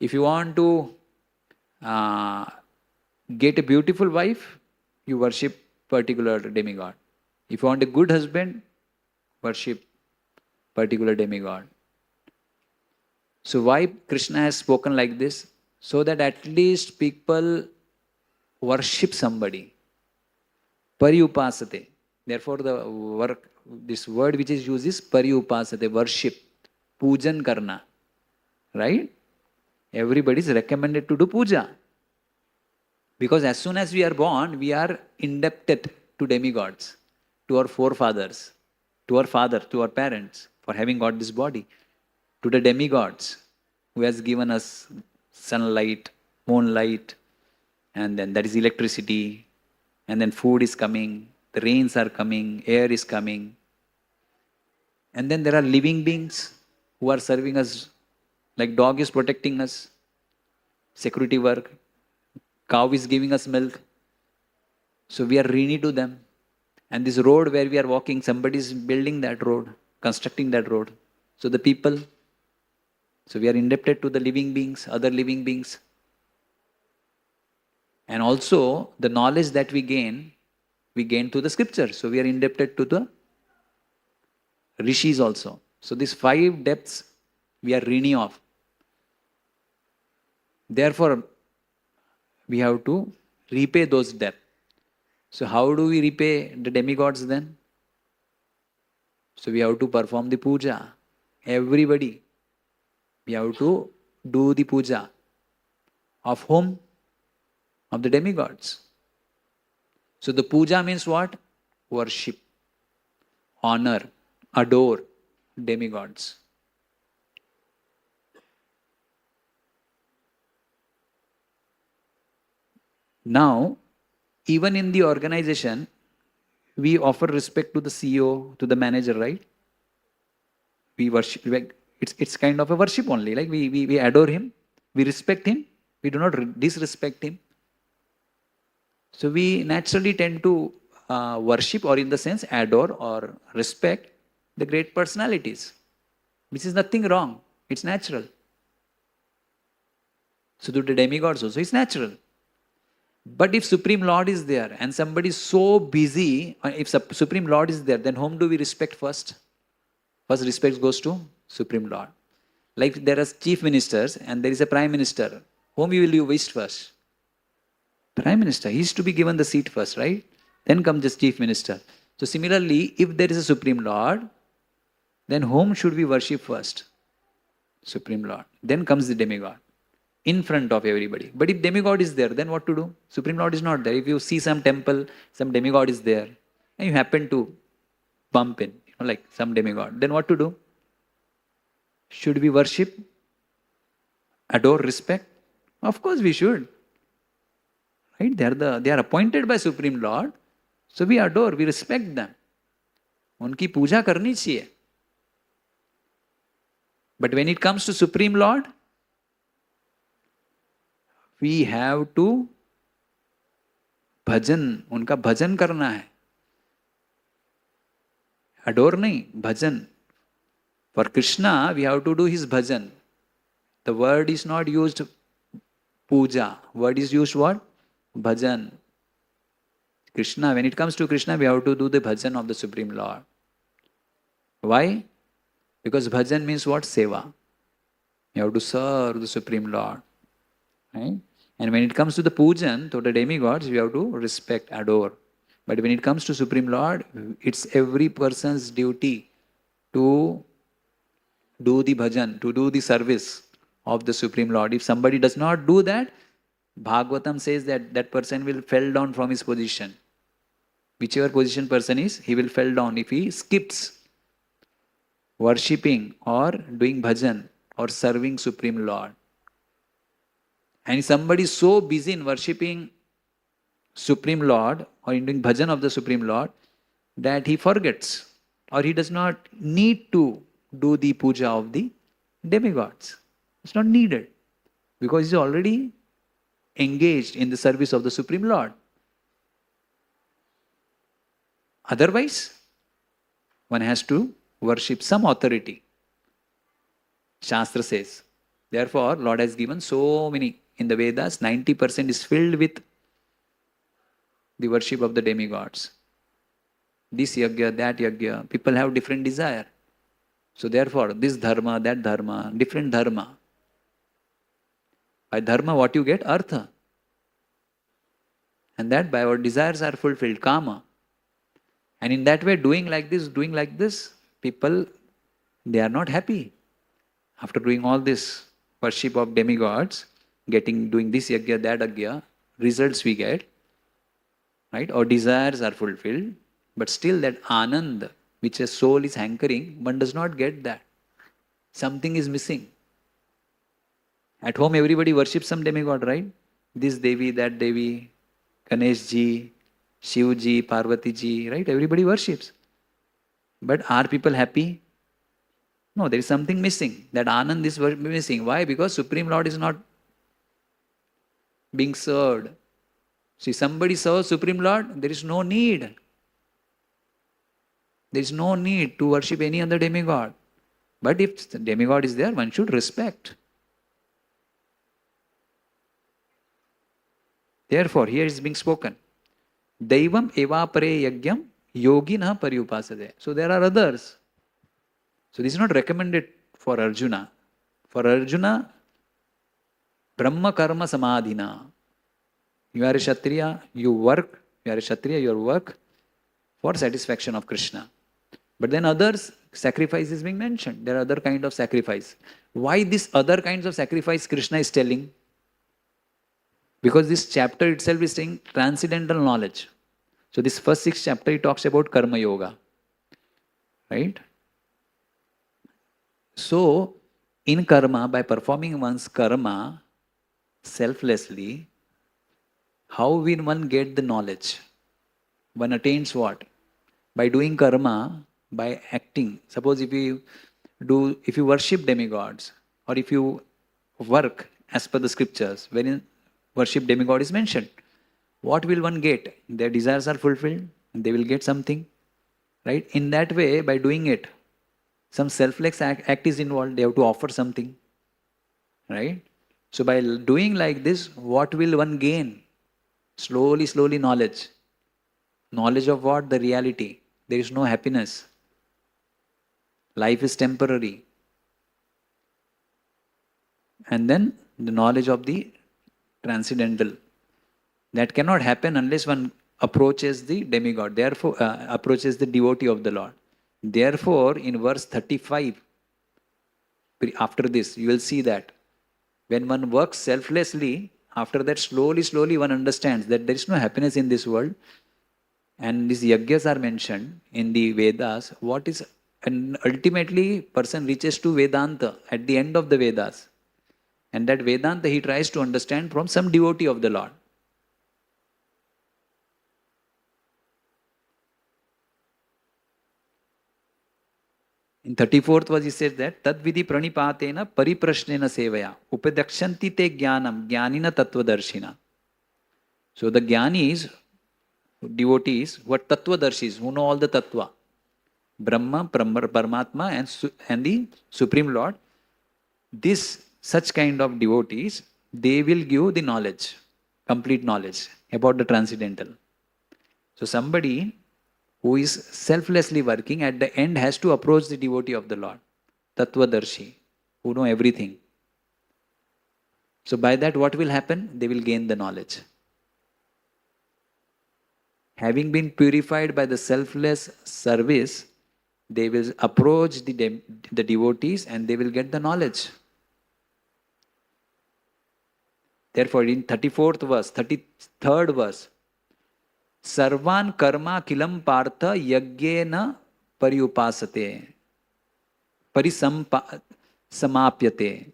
If you want to get a beautiful wife, you worship particular demigod. If you want a good husband, worship particular demigod. So why Krishna has spoken like this? So that at least people worship somebody. Pariupasate. Therefore this word which is used is pariupasate, worship. Pujan karna. Right? Everybody is recommended to do puja. Because as soon as we are born, we are indebted to demigods, to our forefathers, to our father, to our parents, for having got this body, to the demigods, who has given us sunlight, moonlight, and then that is electricity, and then food is coming, the rains are coming, air is coming. And then there are living beings who are serving us, like dog is protecting us, security work, cow is giving us milk. So we are rini to them. And this road where we are walking, somebody is building that road, constructing that road. So the people, so we are indebted to the living beings, other living beings. And also the knowledge that we gain through the scripture. So we are indebted to the rishis also. So these 5 depths we are rini of. Therefore, we have to repay those debts. So how do we repay the demigods then? So we have to perform the puja. Everybody. We have to do the puja. Of whom? Of the demigods. So the puja means what? Worship, honor, adore demigods. Now, even in the organization, we offer respect to the CEO, to the manager, right? We worship, like, it's kind of a worship only. Like we adore him, we respect him, we do not disrespect him. So we naturally tend to worship, or in the sense adore or respect the great personalities, which is nothing wrong. It's natural. So to the demigods also, it's natural. But if Supreme Lord is there and somebody is so busy, if Supreme Lord is there, then whom do we respect first? First respect goes to Supreme Lord. Like there are chief ministers and there is a prime minister. Whom will you wish first? Prime minister. He is to be given the seat first, right? Then comes the chief minister. So similarly, if there is a Supreme Lord, then whom should we worship first? Supreme Lord. Then comes the demigod in front of everybody. But if demigod is there, then what to do? Supreme Lord is not there. If you see some temple, some demigod is there, and you happen to bump in, like some demigod, then what to do? Should we worship, adore, respect? Of course we should. Right? They are appointed by Supreme Lord, so we adore, we respect them. उनकी पूजा करनी चाहिए. But when it comes to Supreme Lord, we have to भजन, उनका भजन करना है. Adore नहीं, bhajan. For Krishna, we have to do his bhajan. The word is not used puja. Word is used what? Bhajan. Krishna, when it comes to Krishna, we have to do the bhajan of the Supreme Lord. Why? Because bhajan means what? Seva. You have to serve the Supreme Lord. Right? And when it comes to the pujan, to the demigods, we have to respect, adore. But when it comes to Supreme Lord, it's every person's duty to do the bhajan, to do the service of the Supreme Lord. If somebody does not do that, Bhagavatam says that that person will fall down from his position. Whichever position person is, he will fall down if he skips worshipping or doing bhajan or serving Supreme Lord. And if somebody is so busy in worshipping Supreme Lord or in doing bhajan of the Supreme Lord that he forgets or he does not need to do the puja of the demigods. It's not needed because he's already engaged in the service of the Supreme Lord. Otherwise, one has to worship some authority. Shastra says. Therefore, Lord has given so many. In the Vedas, 90% is filled with the worship of the demigods. This yagya, that yagya. People have different desire. So therefore, this dharma, that dharma, different dharma. By dharma, what you get? Artha. And that by our desires are fulfilled, kama. And in that way, doing like this, people, they are not happy. After doing all this worship of demigods, doing this yagya, that yagya, results we get, right? Our desires are fulfilled, but still that anand, which a soul is hankering, one does not get that. Something is missing. At home, everybody worships some demigod, right? This Devi, that Devi, Ganesh ji, Shiv ji, Parvati ji, right? Everybody worships. But are people happy? No, there is something missing. That anand is missing. Why? Because Supreme Lord is not being served. See, somebody serves Supreme Lord, there is no need. There is no need to worship any other demigod. But if the demigod is there, one should respect. Therefore, here is being spoken. Daivam evapare yagyam yogina paryupasade. So there are others. So this is not recommended for Arjuna. For Arjuna, Brahma karma samadhina. You are a Kshatriya, you work, you are a Kshatriya, your work for satisfaction of Krishna. But then others, sacrifice is being mentioned. There are other kind of sacrifice. Why this other kinds of sacrifice Krishna is telling? Because this chapter itself is saying transcendental knowledge. So this first 6 chapter, it talks about karma yoga. Right? So, in karma, by performing one's karma selflessly, how will one get the knowledge? One attains what? By doing karma, by acting. Suppose if you worship demigods, or if you work as per the scriptures, wherein worship demigod is mentioned, what will one get? Their desires are fulfilled, and they will get something. Right? In that way, by doing it, some selfless act is involved. They have to offer something. Right? So by doing like this, what will one gain? Slowly, slowly knowledge. Knowledge of what? The reality. There is no happiness. Life is temporary. And then the knowledge of the transcendental. That cannot happen unless one approaches the demigod, therefore, approaches the devotee of the Lord. Therefore, in verse 35, after this, you will see that when one works selflessly, after that, slowly, slowly one understands that there is no happiness in this world. And these yagyas are mentioned in the Vedas. What is, and ultimately, person reaches to Vedanta at the end of the Vedas. And that Vedanta he tries to understand from some devotee of the Lord. In 34th verse, he says that Tadvidi pranipatena pariprashnena sevaya upadekshanti te jnanam jnanina tattvadarshina. So the jnanis, devotees, who are tattvadarshis, who know all the tattva, Brahma, Paramatma, and the Supreme Lord, this such kind of devotees, they will give the knowledge, complete knowledge about the transcendental. So somebody who is selflessly working at the end has to approach the devotee of the Lord, Tattvadarshi, who know everything. So by that what will happen? They will gain the knowledge. Having been purified by the selfless service, they will approach the devotees and they will get the knowledge. Therefore, in 34th verse, 33rd verse, Sarvan karma kilam partha yagyena pariupasate. Samapyate.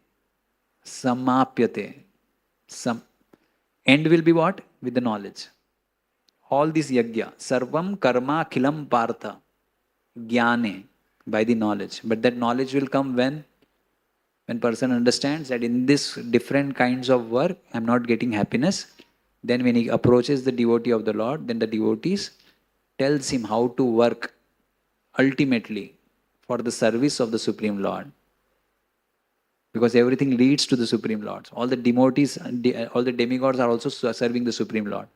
End will be what? With the knowledge. All this yagya, sarvam karma kilam partha, jnane, by the knowledge. But that knowledge will come when person understands that in this different kinds of work, I am not getting happiness. Then when he approaches the devotee of the Lord, then the devotees tells him how to work ultimately for the service of the Supreme Lord. Because everything leads to the Supreme Lord. All the devotees, all the demigods are also serving the Supreme Lord.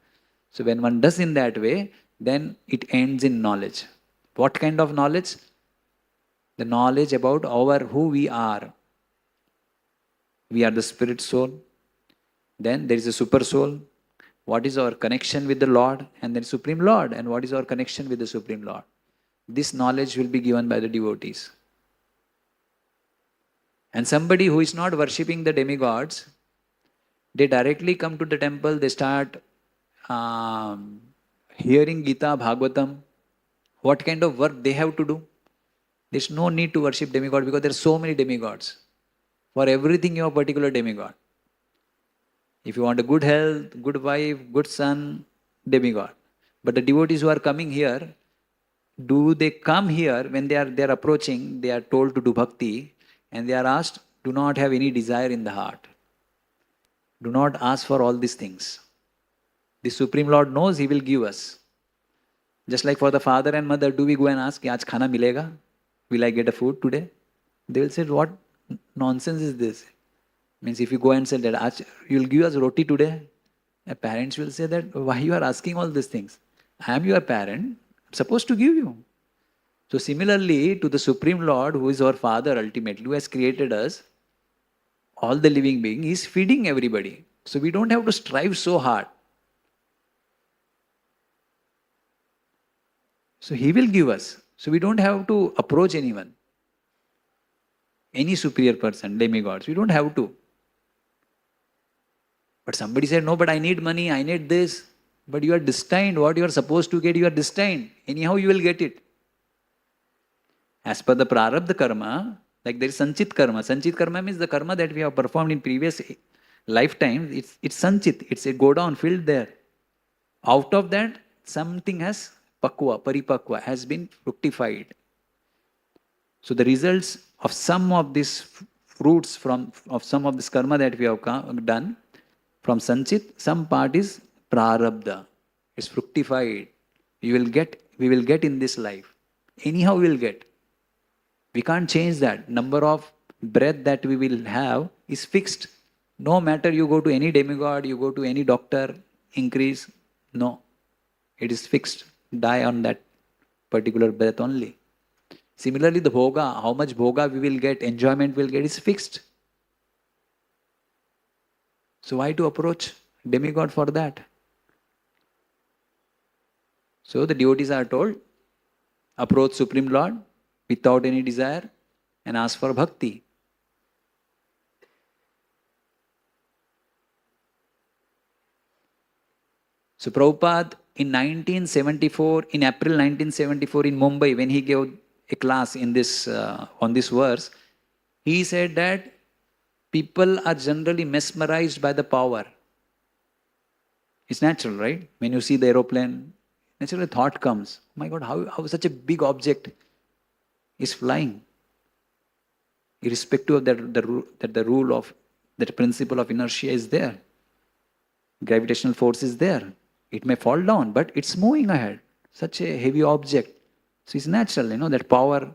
So when one does in that way, then it ends in knowledge. What kind of knowledge? The knowledge about who we are. We are the spirit soul. Then there is a super soul. What is our connection with the Lord? And then Supreme Lord. And what is our connection with the Supreme Lord? This knowledge will be given by the devotees. And somebody who is not worshipping the demigods, they directly come to the temple, they start hearing Gita, Bhagavatam. What kind of work they have to do? There's no need to worship demigod because there are so many demigods. For everything you have a particular demigod. If you want a good health, good wife, good son, demigod. But the devotees who are coming here, do they come here when they are approaching, they are told to do bhakti and they are asked, do not have any desire in the heart. Do not ask for all these things. The Supreme Lord knows He will give us. Just like for the father and mother, do we go and ask, aaj khana milega? Will I get a food today? They will say, what nonsense is this? Means if you go and say that, you will give us roti today? Parents will say that, why you are asking all these things? I am your parent, I am supposed to give you. So similarly, to the Supreme Lord, who is our Father ultimately, who has created us, all the living beings, He is feeding everybody. So we don't have to strive so hard. So He will give us. So we don't have to approach anyone. Any superior person, demigods. We don't have to. But somebody said, no, but I need money, I need this. But you are destined. What you are supposed to get, you are destined. Anyhow, you will get it. As per the prarabdha karma, like there is sanchit karma. Sanchit karma means the karma that we have performed in previous lifetimes. It's sanchit. It's a go down, filled there. Out of that, something has paripakwa, has been fructified. So the results of some of these fruits of some of this karma that we have done from sanchit, some part is prarabdha. It's fructified. We will get in this life. Anyhow we will get. We can't change that. Number of breath that we will have is fixed. No matter you go to any demigod, you go to any doctor, increase. No, it is fixed. Die on that particular breath only. Similarly, the bhoga, how much bhoga we will get, enjoyment will get, is fixed. So why to approach demigod for that? So the devotees are told, approach Supreme Lord without any desire and ask for bhakti. So Prabhupada in 1974, in April 1974 in Mumbai, when he gave a class in this on this verse, he said that people are generally mesmerized by the power. It's natural, right? When you see the aeroplane, naturally a thought comes, oh my God, how such a big object is flying? Irrespective of that the rule of, that principle of inertia is there. Gravitational force is there. It may fall down, but it's moving ahead. Such a heavy object. So it's natural, that power.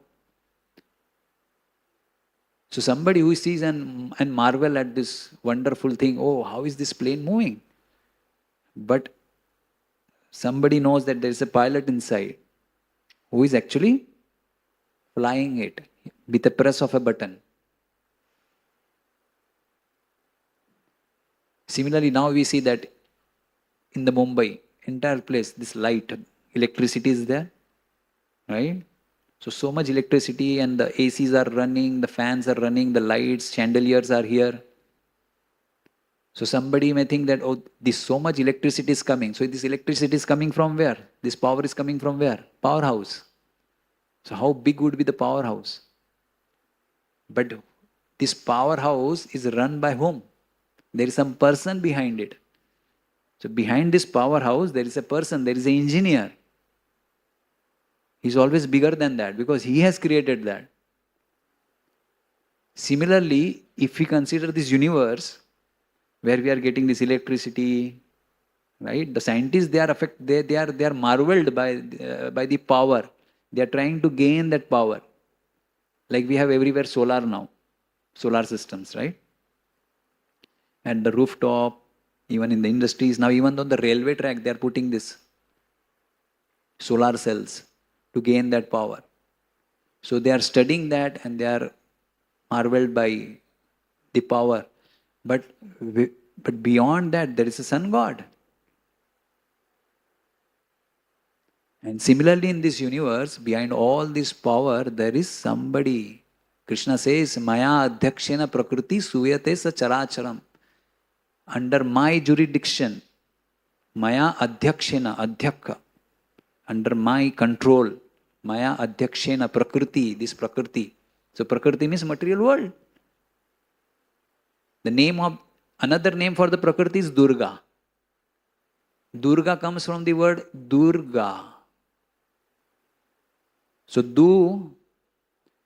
So somebody who sees and marvel at this wonderful thing, oh, how is this plane moving? But somebody knows that there is a pilot inside who is actually flying it with a press of a button. Similarly, now we see that in the Mumbai, entire place, this light, electricity is there, right? So much electricity, and the ACs are running, the fans are running, the lights, chandeliers are here. So somebody may think that, oh, this so much electricity is coming. So this electricity is coming from where? This power is coming from where? Powerhouse. So how big would be the powerhouse? But this powerhouse is run by whom? There is some person behind it. So behind this powerhouse, there is a person, there is an engineer. He's always bigger than that because he has created that. Similarly, if we consider this universe, where we are getting this electricity, right? The scientists, they are marveled by the power. They are trying to gain that power. Like we have everywhere solar now, solar systems, right? At the rooftop, even in the industries, now even on the railway track, they are putting this solar cells to gain that power. So they are studying that and they are marveled by the power. But beyond that, there is a sun god. And similarly, in this universe, behind all this power, there is somebody. Krishna says, Maya adhyakshena prakriti suyate sa characharam. Under my jurisdiction, Maya adhyakshena, adhyaka, under my control, Maya adhyakshena prakriti, this prakriti. So prakriti means material world. The name of, another name for the prakriti is Durga. Durga comes from the word Durga. So Du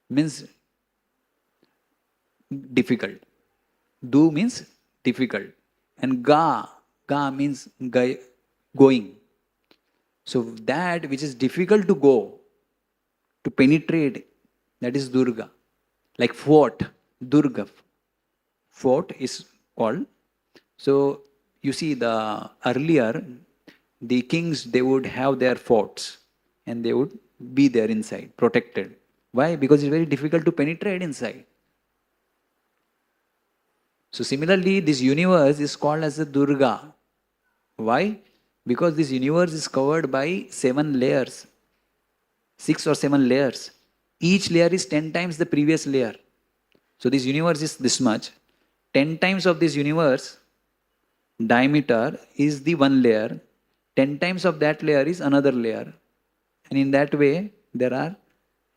means difficult. Du means difficult. And Ga means going. So that which is difficult to go, to penetrate, that is Durga. Like fort, Durga. Fort is called. So you see, the earlier, the kings, they would have their forts and they would be there inside, protected. Why? Because it's very difficult to penetrate inside. So similarly, this universe is called as a Durga. Why? Because this universe is covered by 7 layers, 6 or 7 layers. Each layer is 10 times the previous layer. So this universe is this much. 10 times of this universe diameter is the one layer. 10 times of that layer is another layer. And in that way, there are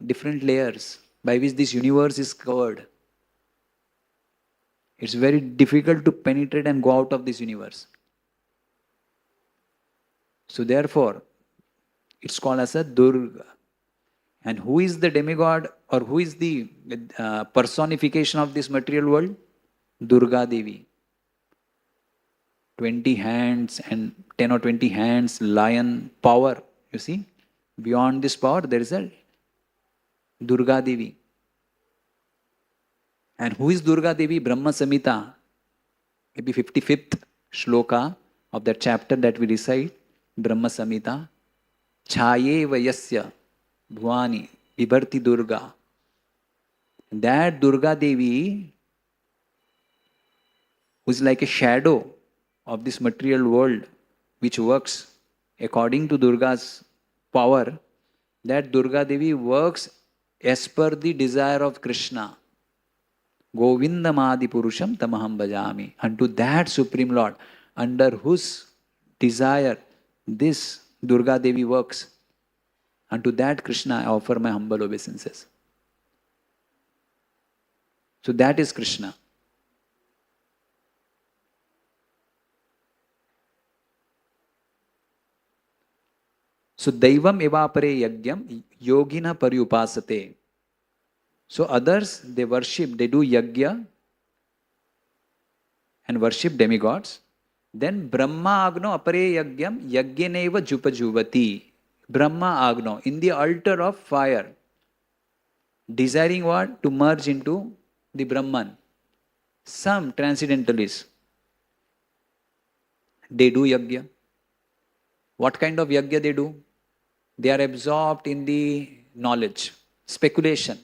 different layers by which this universe is covered. It's very difficult to penetrate and go out of this universe. So therefore, it's called as a Durga. And who is the demigod, or who is the personification of this material world? Durga Devi. 20 hands and 10 or 20 hands, lion, power. You see, beyond this power, there is a Durga Devi. And who is Durga Devi? Brahma Samhita, maybe 55th shloka of that chapter that we recite, Brahma Samhita, Chaye Vayasya Bhuvani Vibharti Durga. That Durga Devi, who is like a shadow of this material world, which works according to Durga's power, that Durga Devi works as per the desire of Krishna. Govindamadi Purusham Tamaham Bhajami. Unto that Supreme Lord, under whose desire this Durga Devi works, unto that Krishna I offer my humble obeisances. So that is Krishna. So Daivam evapare yagyam yogina paryupasate. So others, they worship, they do yagya and worship demigods. Then Brahma agno apare yagyam yagyaneva jupajuvati. Brahma agno, in the altar of fire. Desiring what? To merge into the Brahman. Some transcendentalists, they do yagya. What kind of yagya they do? They are absorbed in the knowledge, speculation,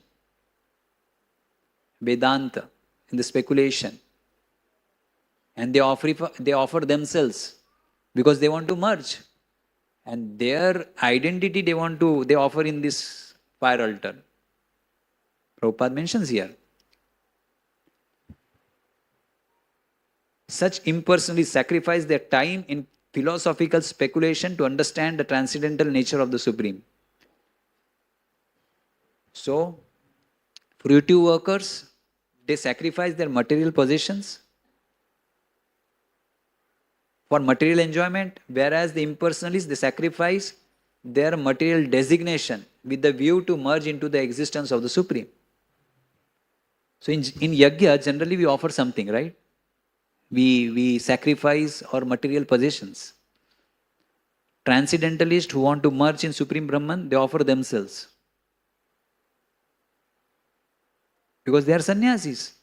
Vedanta, in the speculation. And they offer themselves because they want to merge. And their identity they offer in this fire altar. Prabhupada mentions here. Such impersonally sacrifice their time in philosophical speculation to understand the transcendental nature of the Supreme. So, fruitive workers, they sacrifice their material possessions for material enjoyment, whereas the impersonalists, they sacrifice their material designation with the view to merge into the existence of the Supreme. So in yagya, generally we offer something, right? We sacrifice our material possessions. Transcendentalists who want to merge in Supreme Brahman, they offer themselves. Because they are sannyasis.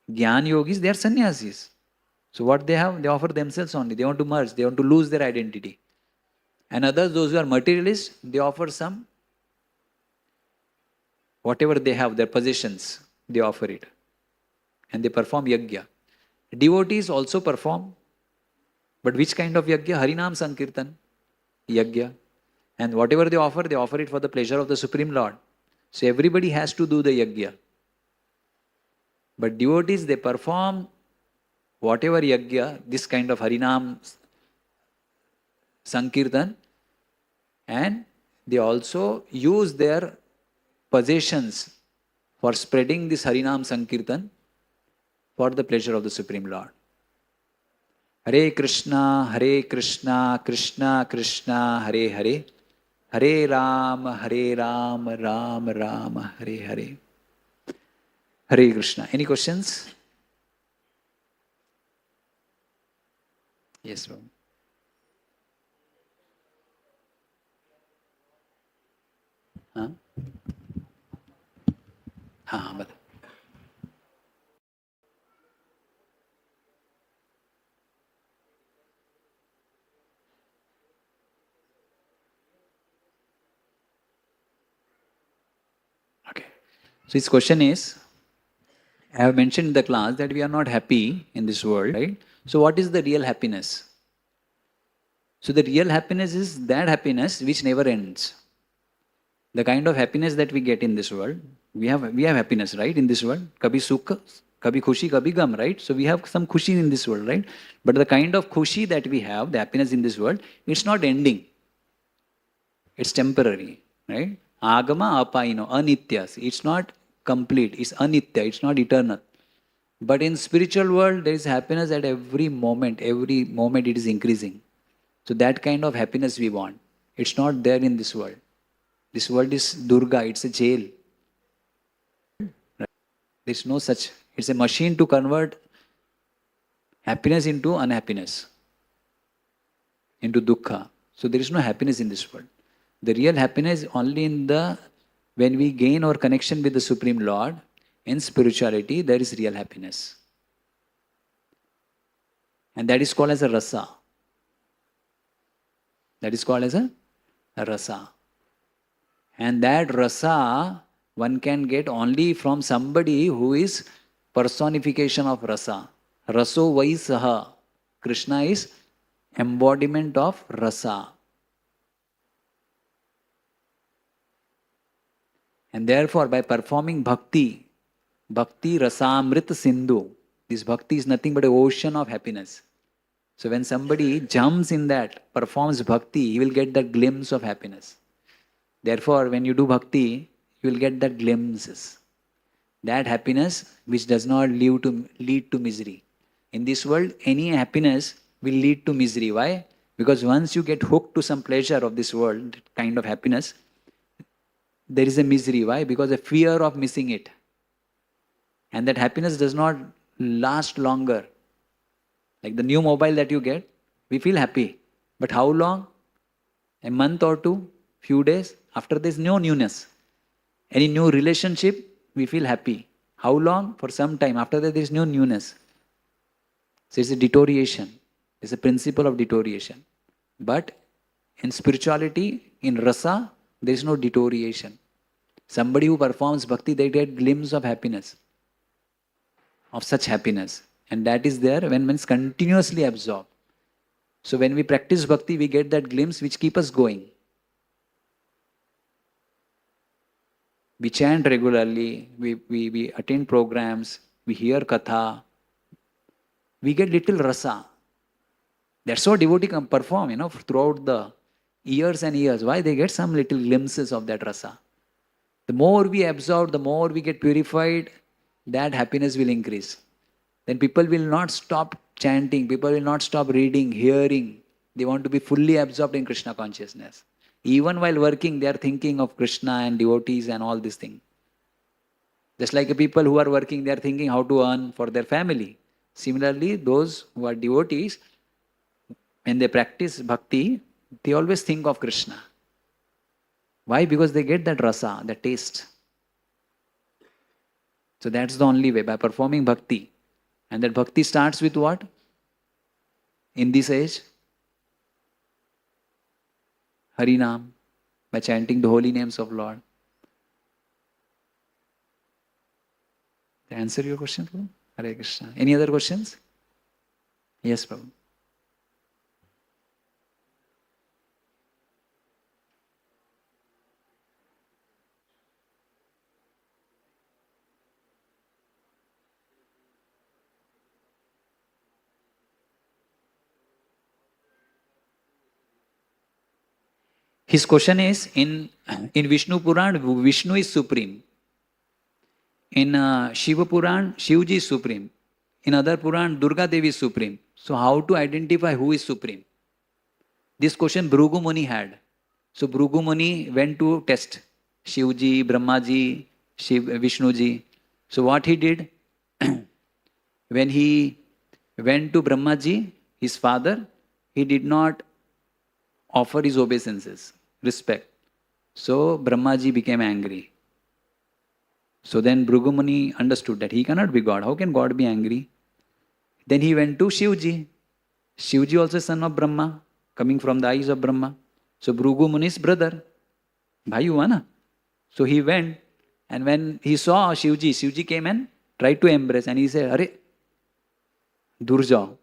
Jnana yogis, they are sannyasis. So what they have, they offer themselves only. They want to merge, they want to lose their identity. And others, those who are materialists, they offer some, whatever they have, their possessions, they offer it. And they perform yagya. Devotees also perform. But which kind of yagya? Harinam Sankirtan yagya. And whatever they offer it for the pleasure of the Supreme Lord. So everybody has to do the yagya. But devotees, they perform whatever yagya, this kind of Harinam Sankirtan, and they also use their possessions for spreading this Harinam Sankirtan for the pleasure of the Supreme Lord. Hare Krishna, Krishna Krishna, Hare Hare, Hare Rama, Rama Rama, Hare Hare. Hare Krishna. Any questions? Yes, Prabhu. हाँ हाँ बता. Okay. So his question is, I have mentioned in the class that we are not happy in this world, right? So what is the real happiness? So the real happiness is that happiness which never ends. The kind of happiness that we get in this world, we have happiness, right, in this world. Kabhi sukh, kabhi khushi, kabhi gam, right? So we have some khushi in this world, right? But the kind of khushi that we have, the happiness in this world, it's not ending. It's temporary, right? Agama apaino, anityas. It's not complete. It's anitya. It's not eternal. But in spiritual world, there is happiness at every moment. Every moment it is increasing. So that kind of happiness we want. It's not there in this world. This world is Durga. It's a jail. Right? There's no such. It's a machine to convert happiness into unhappiness, into dukkha. So there is no happiness in this world. The real happiness only when we gain our connection with the Supreme Lord. In spirituality, there is real happiness. And that is called as a rasa. That is called as a rasa. And that rasa one can get only from somebody who is personification of rasa. Raso vai saha. Krishna is embodiment of rasa. And therefore, by performing bhakti, bhakti rasamrit sindhu, this bhakti is nothing but an ocean of happiness. So when somebody jumps in that, performs bhakti, he will get that glimpse of happiness. Therefore, when you do bhakti, you will get that glimpses. That happiness which does not lead to misery. In this world, any happiness will lead to misery. Why? Because once you get hooked to some pleasure of this world, kind of happiness, there is a misery. Why? Because a fear of missing it. And that happiness does not last longer. Like the new mobile that you get, we feel happy. But how long? A month or two, few days. After there's no newness. Any new relationship, we feel happy. How long? For some time. After that, there's no newness. So it's a deterioration. It's a principle of deterioration. But in spirituality, in rasa, there is no deterioration. Somebody who performs bhakti, they get glimpse of happiness. Of such happiness. And that is there when one's continuously absorbed. So when we practice bhakti, we get that glimpse which keep us going. We chant regularly, we attend programs, we hear katha, we get little rasa. That's how devotee can perform, throughout the years and years. Why? They get some little glimpses of that rasa. The more we absorb, the more we get purified, that happiness will increase. Then people will not stop chanting, people will not stop reading, hearing. They want to be fully absorbed in Krishna consciousness. Even while working, they are thinking of Krishna and devotees and all these things. Just like people who are working, they are thinking how to earn for their family. Similarly, those who are devotees, when they practice bhakti, they always think of Krishna. Why? Because they get that rasa, the taste. So that's the only way, by performing bhakti. And that bhakti starts with what? In this age? Harinam, by chanting the holy names of Lord. Did I answer your question, Prabhu? Hare Krishna. Any other questions? Yes, Prabhu. His question is, in Vishnu Puran, Vishnu is supreme. In Shiva Puran, Shivji is supreme. In other Puran, Durga Devi is supreme. So how to identify who is supreme? This question Bhrigu Muni had. So Bhrigu Muni went to test Shivji, Brahmaji, Vishnuji. So what he did, when he went to Brahmaji, his father, he did not offer his obeisances, respect. So Brahmaji became angry. So then Bhrigu Muni understood that he cannot be God. How can God be angry? Then he went to Shivji. Shivji also son of Brahma, coming from the eyes of Brahma. So Bhrigu Muni's brother, bhai hua na? So he went, and when he saw Shivji, Shivji came and tried to embrace, and he said, Are, dur jao.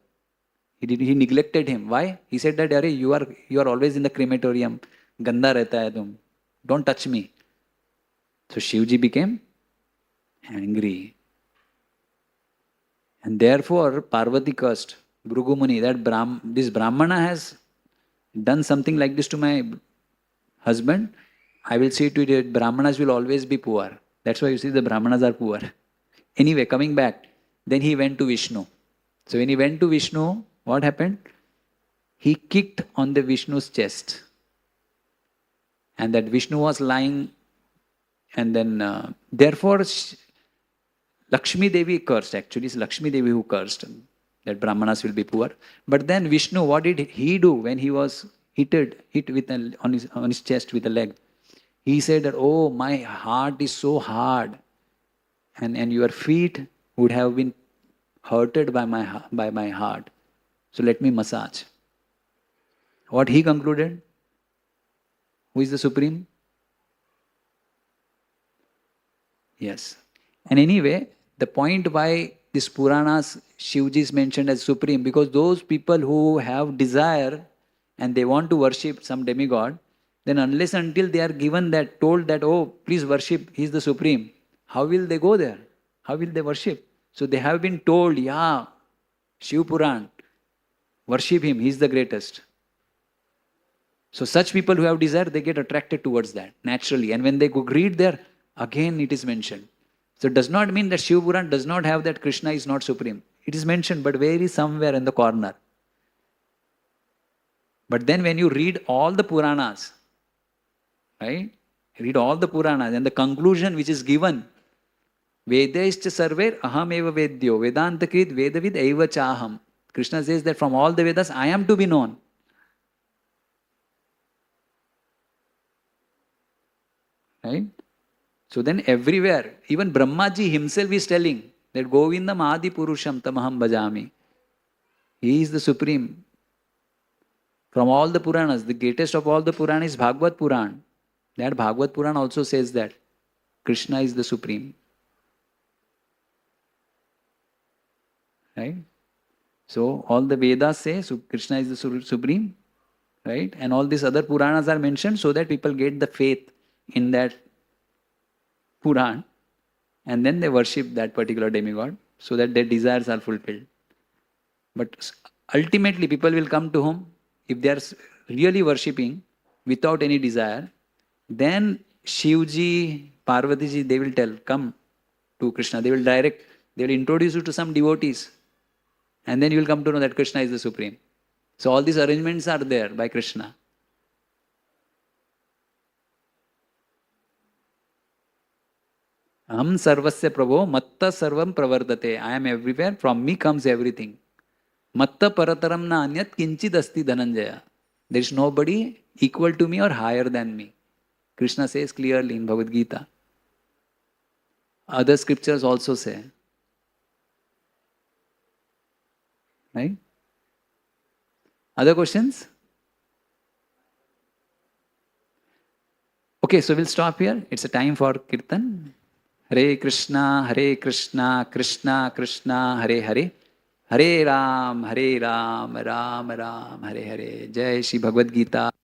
He neglected him. Why? He said that, Are, you are always in the crematorium. Ganda rehta hai tum. Don't touch me. So Shivji became angry. And therefore Parvati cursed Bhrigu Muni that this Brahmana has done something like this to my husband. I will say to you that Brahmanas will always be poor. That's why you see the Brahmanas are poor. Anyway, coming back, then he went to Vishnu. So when he went to Vishnu, what happened? He kicked on the Vishnu's chest. And that Vishnu was lying. And then, therefore, Lakshmi Devi cursed. Actually, it's Lakshmi Devi who cursed that Brahmanas will be poor. But then Vishnu, what did he do when he was hit with on his chest with a leg? He said that, oh, my heart is so hard. And your feet would have been hurted by my heart. So let me massage. What he concluded? Who is the Supreme? Yes. And anyway, the point why this Puranas, Shivji is mentioned as Supreme, because those people who have desire and they want to worship some demigod, then unless until they are given that, told that, oh, please worship, he is the Supreme, how will they go there? How will they worship? So they have been told, yeah, Shiv Puran, worship him, he is the greatest. So such people who have desire, they get attracted towards that naturally. And when they go read there, again it is mentioned. So it does not mean that Shiv Puran does not have that Krishna is not supreme. It is mentioned, but very somewhere in the corner. But then when you read all the Puranas, right? Read all the Puranas and the conclusion which is given, Vedaischa sarver aham eva vedyo, Vedantakrit vedavid eva chaham. Krishna says that from all the Vedas, I am to be known. Right? So then everywhere, even Brahmaji himself is telling that Govindam Adi Purusham Tamaham Bhajami. He is the supreme. From all the Puranas, the greatest of all the Puranas is Bhagavad Puran. That Bhagavad Puran also says that Krishna is the supreme. Right? So all the Vedas say Krishna is the supreme. Right? And all these other Puranas are mentioned so that people get the faith in that Puran, and then they worship that particular demigod so that their desires are fulfilled. But ultimately, people will come to whom? If they are really worshipping without any desire, then Shivji, Parvatiji, they will tell, come to Krishna. They will direct, they will introduce you to some devotees, and then you will come to know that Krishna is the Supreme. So all these arrangements are there by Krishna. Aham sarvasya prabho matta sarvam pravardate. I am everywhere, from me comes everything. Matta parataram na anyat kinchid asti dhananjaya. There is nobody equal to me or higher than me. Krishna says clearly in Bhagavad Gita. Other scriptures also say. Right? Other questions? Okay, so we'll stop here. It's a time for Kirtan. Hare Krishna, Krishna Krishna, Hare Hare. Hare Ram, Ram Ram, Hare Hare. Jai Shri Bhagavad Gita.